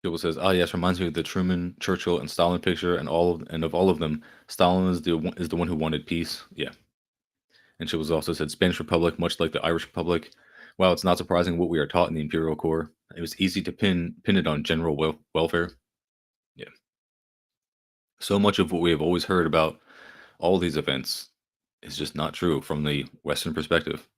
People says, "Oh yes, reminds me of the Truman, Churchill, and Stalin picture, and of all of them, Stalin is the one who wanted peace." Yeah, and she was also said Spanish Republic, much like the Irish Republic. While it's not surprising what we are taught in the Imperial Corps, it was easy to pin it on general welfare. Yeah, so much of what we have always heard about all these events is just not true from the Western perspective.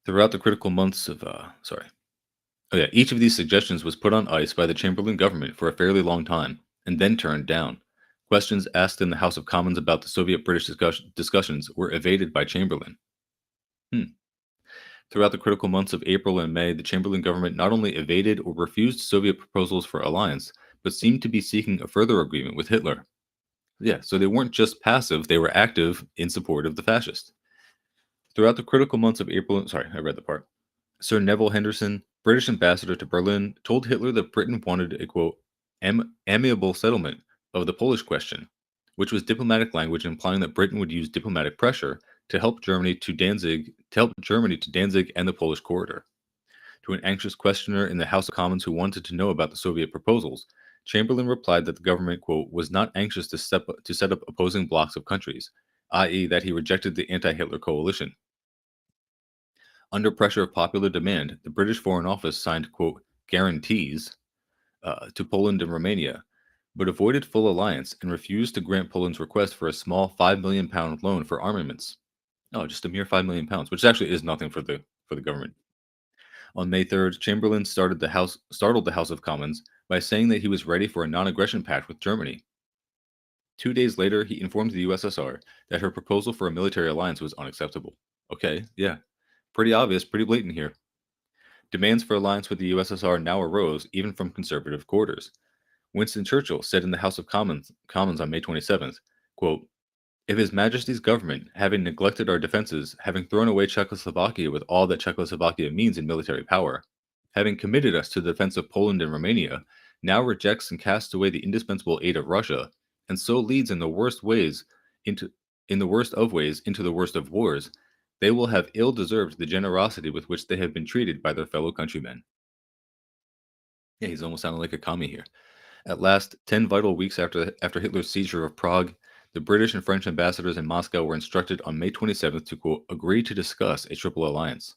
Throughout the critical months of oh yeah, each of these suggestions was put on ice by the Chamberlain government for a fairly long time, and then turned down. Questions asked in the House of Commons about the Soviet-British discussions were evaded by Chamberlain. Hmm. Throughout the critical months of April and May, the Chamberlain government not only evaded or refused Soviet proposals for alliance, but seemed to be seeking a further agreement with Hitler. Yeah, so they weren't just passive, they were active in support of the fascists. Throughout the critical months of April, sorry, I read the part. Sir Neville Henderson, British ambassador to Berlin, told Hitler that Britain wanted a quote, amiable settlement of the Polish question, which was diplomatic language implying that Britain would use diplomatic pressure to help Germany to Danzig and the Polish corridor. To an anxious questioner in the House of Commons who wanted to know about the Soviet proposals, Chamberlain replied that the government, quote, was not anxious to set up opposing blocks of countries, i.e., that he rejected the anti Hitler coalition. Under pressure of popular demand, the British Foreign Office signed, quote, guarantees to Poland and Romania, but avoided full alliance and refused to grant Poland's request for a small £5 million loan for armaments. Oh, just a mere £5 million, which actually is nothing for the government. On May 3rd, Chamberlain startled the House of Commons by saying that he was ready for a non-aggression pact with Germany. 2 days later, he informed the USSR that her proposal for a military alliance was unacceptable. Okay, yeah, pretty obvious, pretty blatant here. Demands for alliance with the USSR now arose even from conservative quarters. Winston Churchill said in the House of Commons on May 27th, quote, if His Majesty's government, having neglected our defenses, having thrown away Czechoslovakia with all that Czechoslovakia means in military power, having committed us to the defense of Poland and Romania, now rejects and casts away the indispensable aid of Russia, and so leads in the worst ways into in the worst of ways into the worst of wars, they will have ill deserved the generosity with which they have been treated by their fellow countrymen. Yeah, he's almost sounding like a commie here. At last, 10 vital weeks after Hitler's seizure of Prague, the British and French ambassadors in Moscow were instructed on May 27th to, quote, agree to discuss a triple alliance.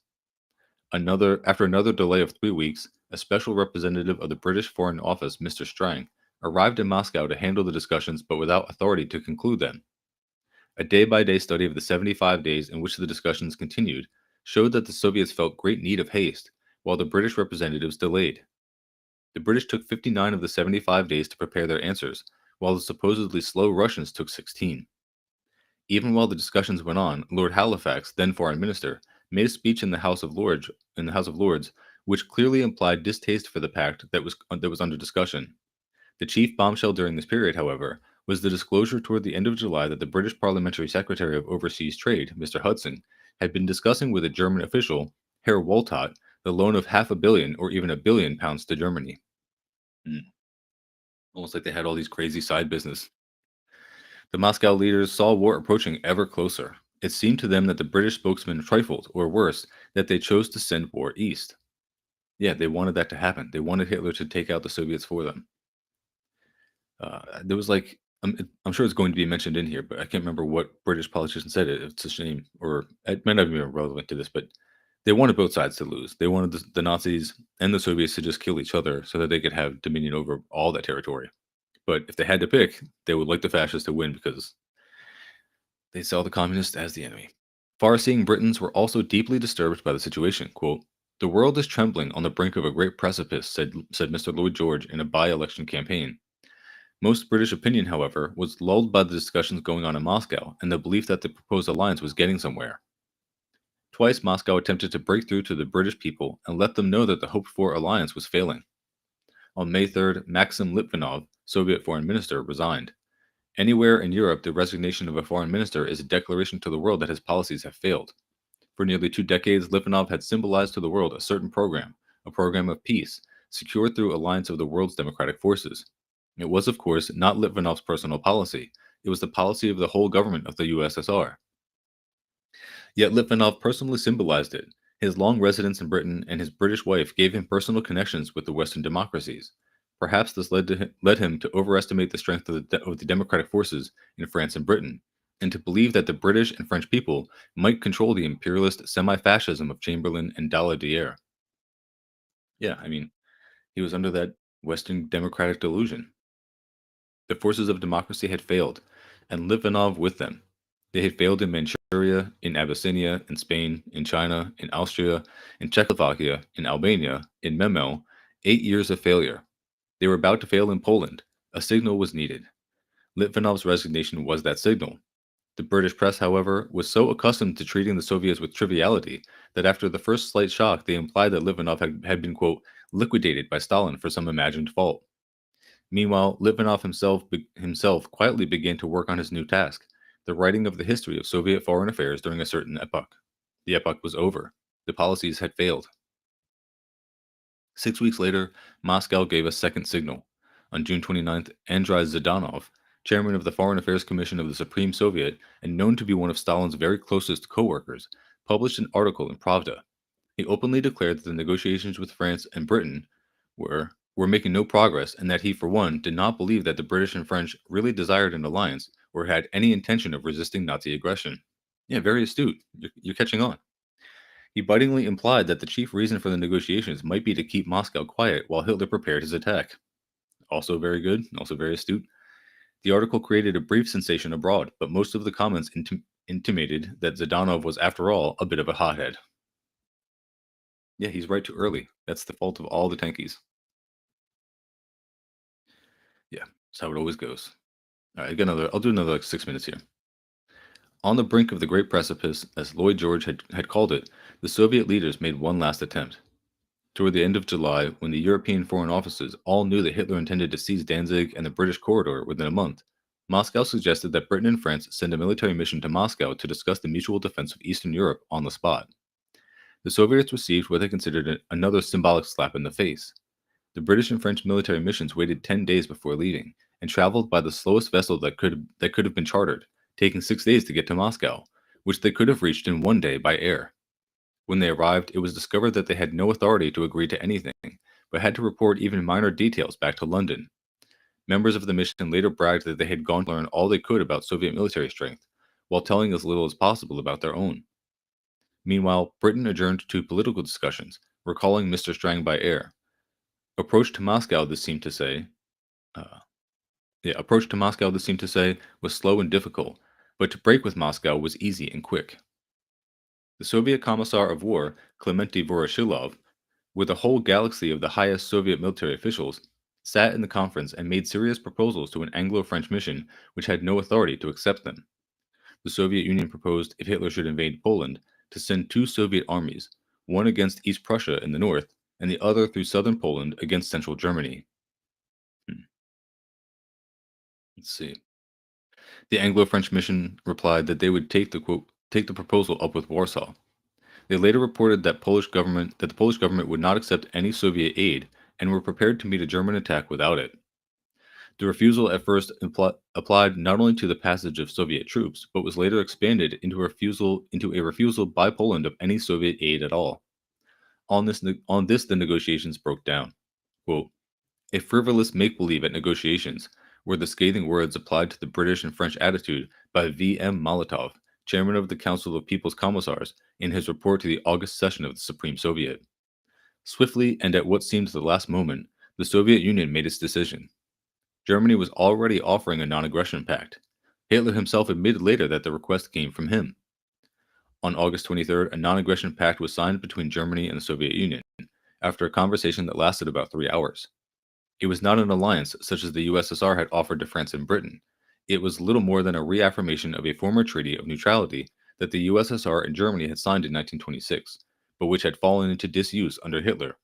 After another delay of 3 weeks, a special representative of the British Foreign Office, Mr. Strang, arrived in Moscow to handle the discussions but without authority to conclude them. A day by day study of the 75 days in which the discussions continued showed that the Soviets felt great need of haste, while the British representatives delayed. The British took 59 of the 75 days to prepare their answers, while the supposedly slow Russians took 16. Even while the discussions went on, Lord Halifax, then Foreign Minister, made a speech in the House of Lords, which clearly implied distaste for the pact that was under discussion. The chief bombshell during this period, however, was the disclosure toward the end of July that the British Parliamentary Secretary of Overseas Trade, Mr. Hudson, had been discussing with a German official, Herr Waltot, the loan of half a billion or even £1 billion to Germany. Hmm. Almost like they had all these crazy side business. The Moscow leaders saw war approaching ever closer. It seemed to them that the British spokesman trifled, or worse, that they chose to send war east. Yeah, they wanted that to happen. They wanted Hitler to take out the Soviets for them. There was like, I'm sure it's going to be mentioned in here, but I can't remember what British politician said it. It's a shame, or it might not be relevant to this, but they wanted both sides to lose. They wanted the Nazis and the Soviets to just kill each other so that they could have dominion over all that territory. But if they had to pick, they would like the fascists to win because they saw the communists as the enemy. Far-seeing Britons were also deeply disturbed by the situation. Quote, the world is trembling on the brink of a great precipice, said Mr. Lloyd George in a by-election campaign. Most British opinion, however, was lulled by the discussions going on in Moscow and the belief that the proposed alliance was getting somewhere. Twice, Moscow attempted to break through to the British people and let them know that the hoped-for alliance was failing. On May 3rd, Maxim Litvinov, Soviet foreign minister, resigned. Anywhere in Europe, the resignation of a foreign minister is a declaration to the world that his policies have failed. For nearly 2 decades, Litvinov had symbolized to the world a certain program, a program of peace, secured through alliance of the world's democratic forces. It was, of course, not Litvinov's personal policy. It was the policy of the whole government of the USSR. Yet Litvinov personally symbolized it. His long residence in Britain and his British wife gave him personal connections with the Western democracies. Perhaps this led him to overestimate the strength of the democratic forces in France and Britain, and to believe that the British and French people might control the imperialist semi-fascism of Chamberlain and Daladier. Yeah, I mean, he was under that Western democratic delusion. The forces of democracy had failed, and Litvinov with them. They had failed in Manchuria, in Abyssinia, in Spain, in China, in Austria, in Czechoslovakia, in Albania, in Memel. 8 years of failure. They were about to fail in Poland. A signal was needed. Litvinov's resignation was that signal. The British press, however, was so accustomed to treating the Soviets with triviality that after the first slight shock, they implied that Litvinov had been, quote, liquidated by Stalin for some imagined fault. Meanwhile, Litvinov himself quietly began to work on his new task, the writing of the history of Soviet foreign affairs during a certain epoch. The epoch was over. The policies had failed. 6 weeks later, Moscow gave a second signal. On June 29th, Andrei Zhdanov, chairman of the Foreign Affairs Commission of the Supreme Soviet and known to be one of Stalin's very closest co-workers, published an article in Pravda. He openly declared that the negotiations with France and Britain were making no progress, and that he, for one, did not believe that the British and French really desired an alliance or had any intention of resisting Nazi aggression. Yeah, very astute. You're catching on. He bitingly implied that the chief reason for the negotiations might be to keep Moscow quiet while Hitler prepared his attack. Also very good, also very astute. The article created a brief sensation abroad, but most of the comments intimated that Zhdanov was, after all, a bit of a hothead. Yeah, he's right too early. That's the fault of all the tankies. Yeah, that's how it always goes. All right, I'll do another like 6 minutes here. On the brink of the great precipice, as Lloyd George had called it, the Soviet leaders made one last attempt. Toward the end of July, when the European foreign offices all knew that Hitler intended to seize Danzig and the British corridor within a month, Moscow suggested that Britain and France send a military mission to Moscow to discuss the mutual defense of Eastern Europe on the spot. The Soviets received what they considered another symbolic slap in the face. The British and French military missions waited 10 days before leaving, and traveled by the slowest vessel that could have been chartered, taking 6 days to get to Moscow, which they could have reached in one day by air. When they arrived, it was discovered that they had no authority to agree to anything, but had to report even minor details back to London. Members of the mission later bragged that they had gone to learn all they could about Soviet military strength, while telling as little as possible about their own. Meanwhile, Britain adjourned to political discussions, recalling Mr. Strang by air. Approach to Moscow, this seemed to say, uh, approach to Moscow, this seemed to say, was slow and difficult, but to break with Moscow was easy and quick. The Soviet Commissar of War, Clemente Voroshilov, with a whole galaxy of the highest Soviet military officials, sat in the conference and made serious proposals to an Anglo-French mission which had no authority to accept them. The Soviet Union proposed, if Hitler should invade Poland, to send two Soviet armies, one against East Prussia in the north, and the other through southern Poland against central Germany. Hmm, Let's see. The Anglo-French mission replied that they would take the proposal up with Warsaw. They later reported that the Polish government would not accept any Soviet aid and were prepared to meet a German attack without it. The refusal at first applied not only to the passage of Soviet troops, but was later expanded into a refusal by Poland of any Soviet aid at all. On this, the negotiations broke down. Quote, "A frivolous make-believe at negotiations," were the scathing words applied to the British and French attitude by V.M. Molotov, chairman of the Council of People's Commissars, in his report to the August session of the Supreme Soviet. Swiftly and at what seemed the last moment, the Soviet Union made its decision. Germany was already offering a non-aggression pact. Hitler himself admitted later that the request came from him. On August 23rd, a non-aggression pact was signed between Germany and the Soviet Union, after a conversation that lasted about 3 hours. It was not an alliance such as the USSR had offered to France and Britain. It was little more than a reaffirmation of a former treaty of neutrality that the USSR and Germany had signed in 1926, but which had fallen into disuse under Hitler.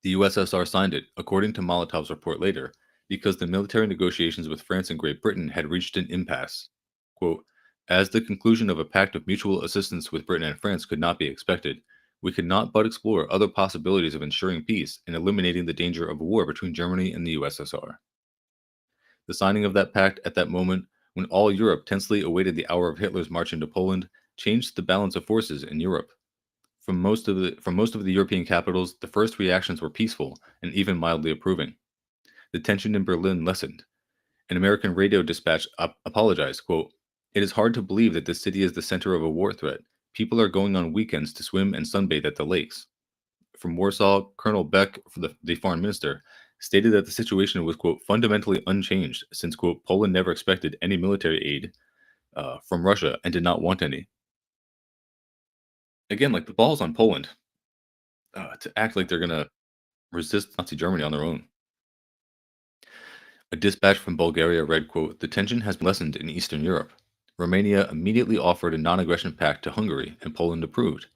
The USSR signed it, according to Molotov's report later, because the military negotiations with France and Great Britain had reached an impasse. Quote, "As the conclusion of a pact of mutual assistance with Britain and France could not be expected, we could not but explore other possibilities of ensuring peace and eliminating the danger of war between Germany and the USSR." The signing of that pact at that moment, when all Europe tensely awaited the hour of Hitler's march into Poland, changed the balance of forces in Europe. From most of the European capitals, the first reactions were peaceful and even mildly approving. The tension in Berlin lessened. An American radio dispatch apologized, quote, "It is hard to believe that this city is the center of a war threat. People are going on weekends to swim and sunbathe at the lakes." From Warsaw, Colonel Beck, the foreign minister, stated that the situation was, quote, "fundamentally unchanged since, quote, Poland never expected any military aid from Russia and did not want any." Again, like the ball's on Poland to act like they're going to resist Nazi Germany on their own. A dispatch from Bulgaria read, quote, "The tension has been lessened in Eastern Europe. Romania immediately offered a non-aggression pact to Hungary, and Poland approved.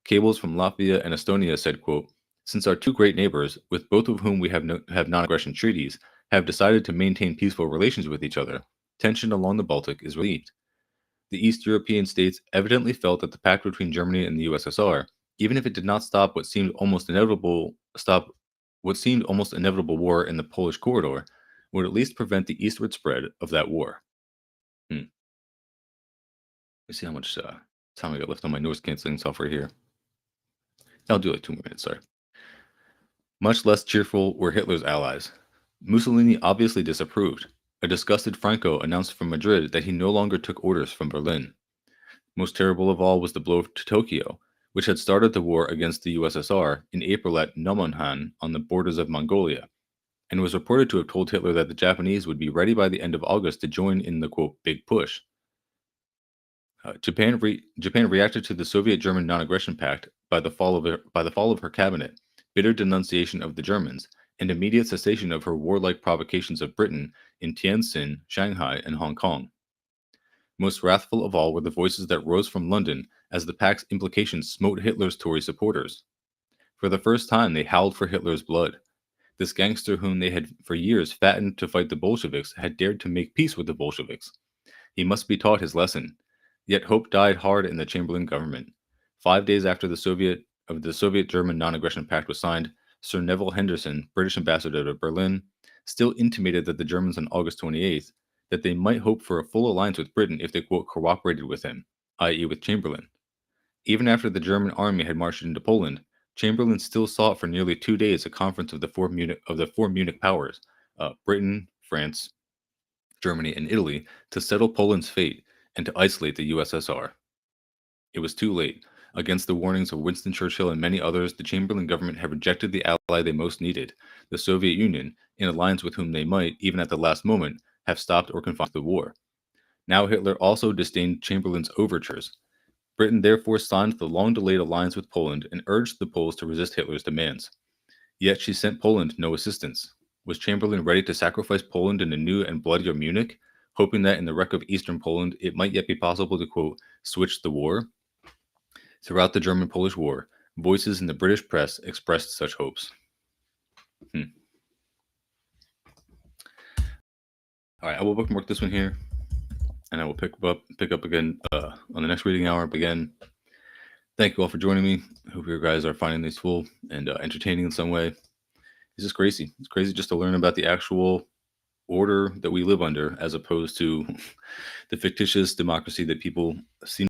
Cables from Latvia and Estonia said, quote, "Since our two great neighbors, with both of whom we have non-aggression treaties, have decided to maintain peaceful relations with each other, tension along the Baltic is relieved." The East European states evidently felt that the pact between Germany and the USSR, even if it did not stop what seemed almost inevitable war in the Polish corridor, would at least prevent the eastward spread of that war. Let me see how much time I got left on my noise canceling software here. I'll do like 2 more minutes, sorry. Much less cheerful were Hitler's allies. Mussolini obviously disapproved. A disgusted Franco announced from Madrid that he no longer took orders from Berlin. Most terrible of all was the blow to Tokyo, which had started the war against the USSR in April at Nomonhan on the borders of Mongolia, and was reported to have told Hitler that the Japanese would be ready by the end of August to join in the, quote, "big push." Japan reacted to the Soviet-German non-aggression pact by the fall of her cabinet, bitter denunciation of the Germans, and immediate cessation of her warlike provocations of Britain in Tientsin, Shanghai, and Hong Kong. Most wrathful of all were the voices that rose from London as the pact's implications smote Hitler's Tory supporters. For the first time, they howled for Hitler's blood. This gangster whom they had for years fattened to fight the Bolsheviks had dared to make peace with the Bolsheviks. He must be taught his lesson. Yet hope died hard in the Chamberlain government. 5 days after the Soviet-German non-aggression pact was signed, Sir Neville Henderson, British ambassador to Berlin, still intimated that the Germans on August 28th that they might hope for a full alliance with Britain if they, quote, cooperated with him, i.e., with Chamberlain. Even after the German army had marched into Poland, Chamberlain still sought for nearly 2 days a conference of the four Munich powers, Britain, France, Germany, and Italy, to settle Poland's fate and to isolate the USSR. It was too late. Against the warnings of Winston Churchill and many others, the Chamberlain government had rejected the ally they most needed, the Soviet Union, in alliance with whom they might, even at the last moment, have stopped or confined the war. Now Hitler also disdained Chamberlain's overtures. Britain therefore signed the long delayed alliance with Poland and urged the Poles to resist Hitler's demands. Yet she sent Poland no assistance. Was Chamberlain ready to sacrifice Poland in a new and bloodier Munich, hoping that in the wreck of eastern Poland it might yet be possible to, quote, switch the war? Throughout the German Polish War, voices in the British press expressed such hopes. Hmm. All right, I will bookmark this one here, and I will pick up again on the next reading hour. But again, thank you all for joining me. I hope you guys are finding these full and entertaining in some way. It's just crazy. It's crazy just to learn about the actual order that we live under as opposed to the fictitious democracy that people seem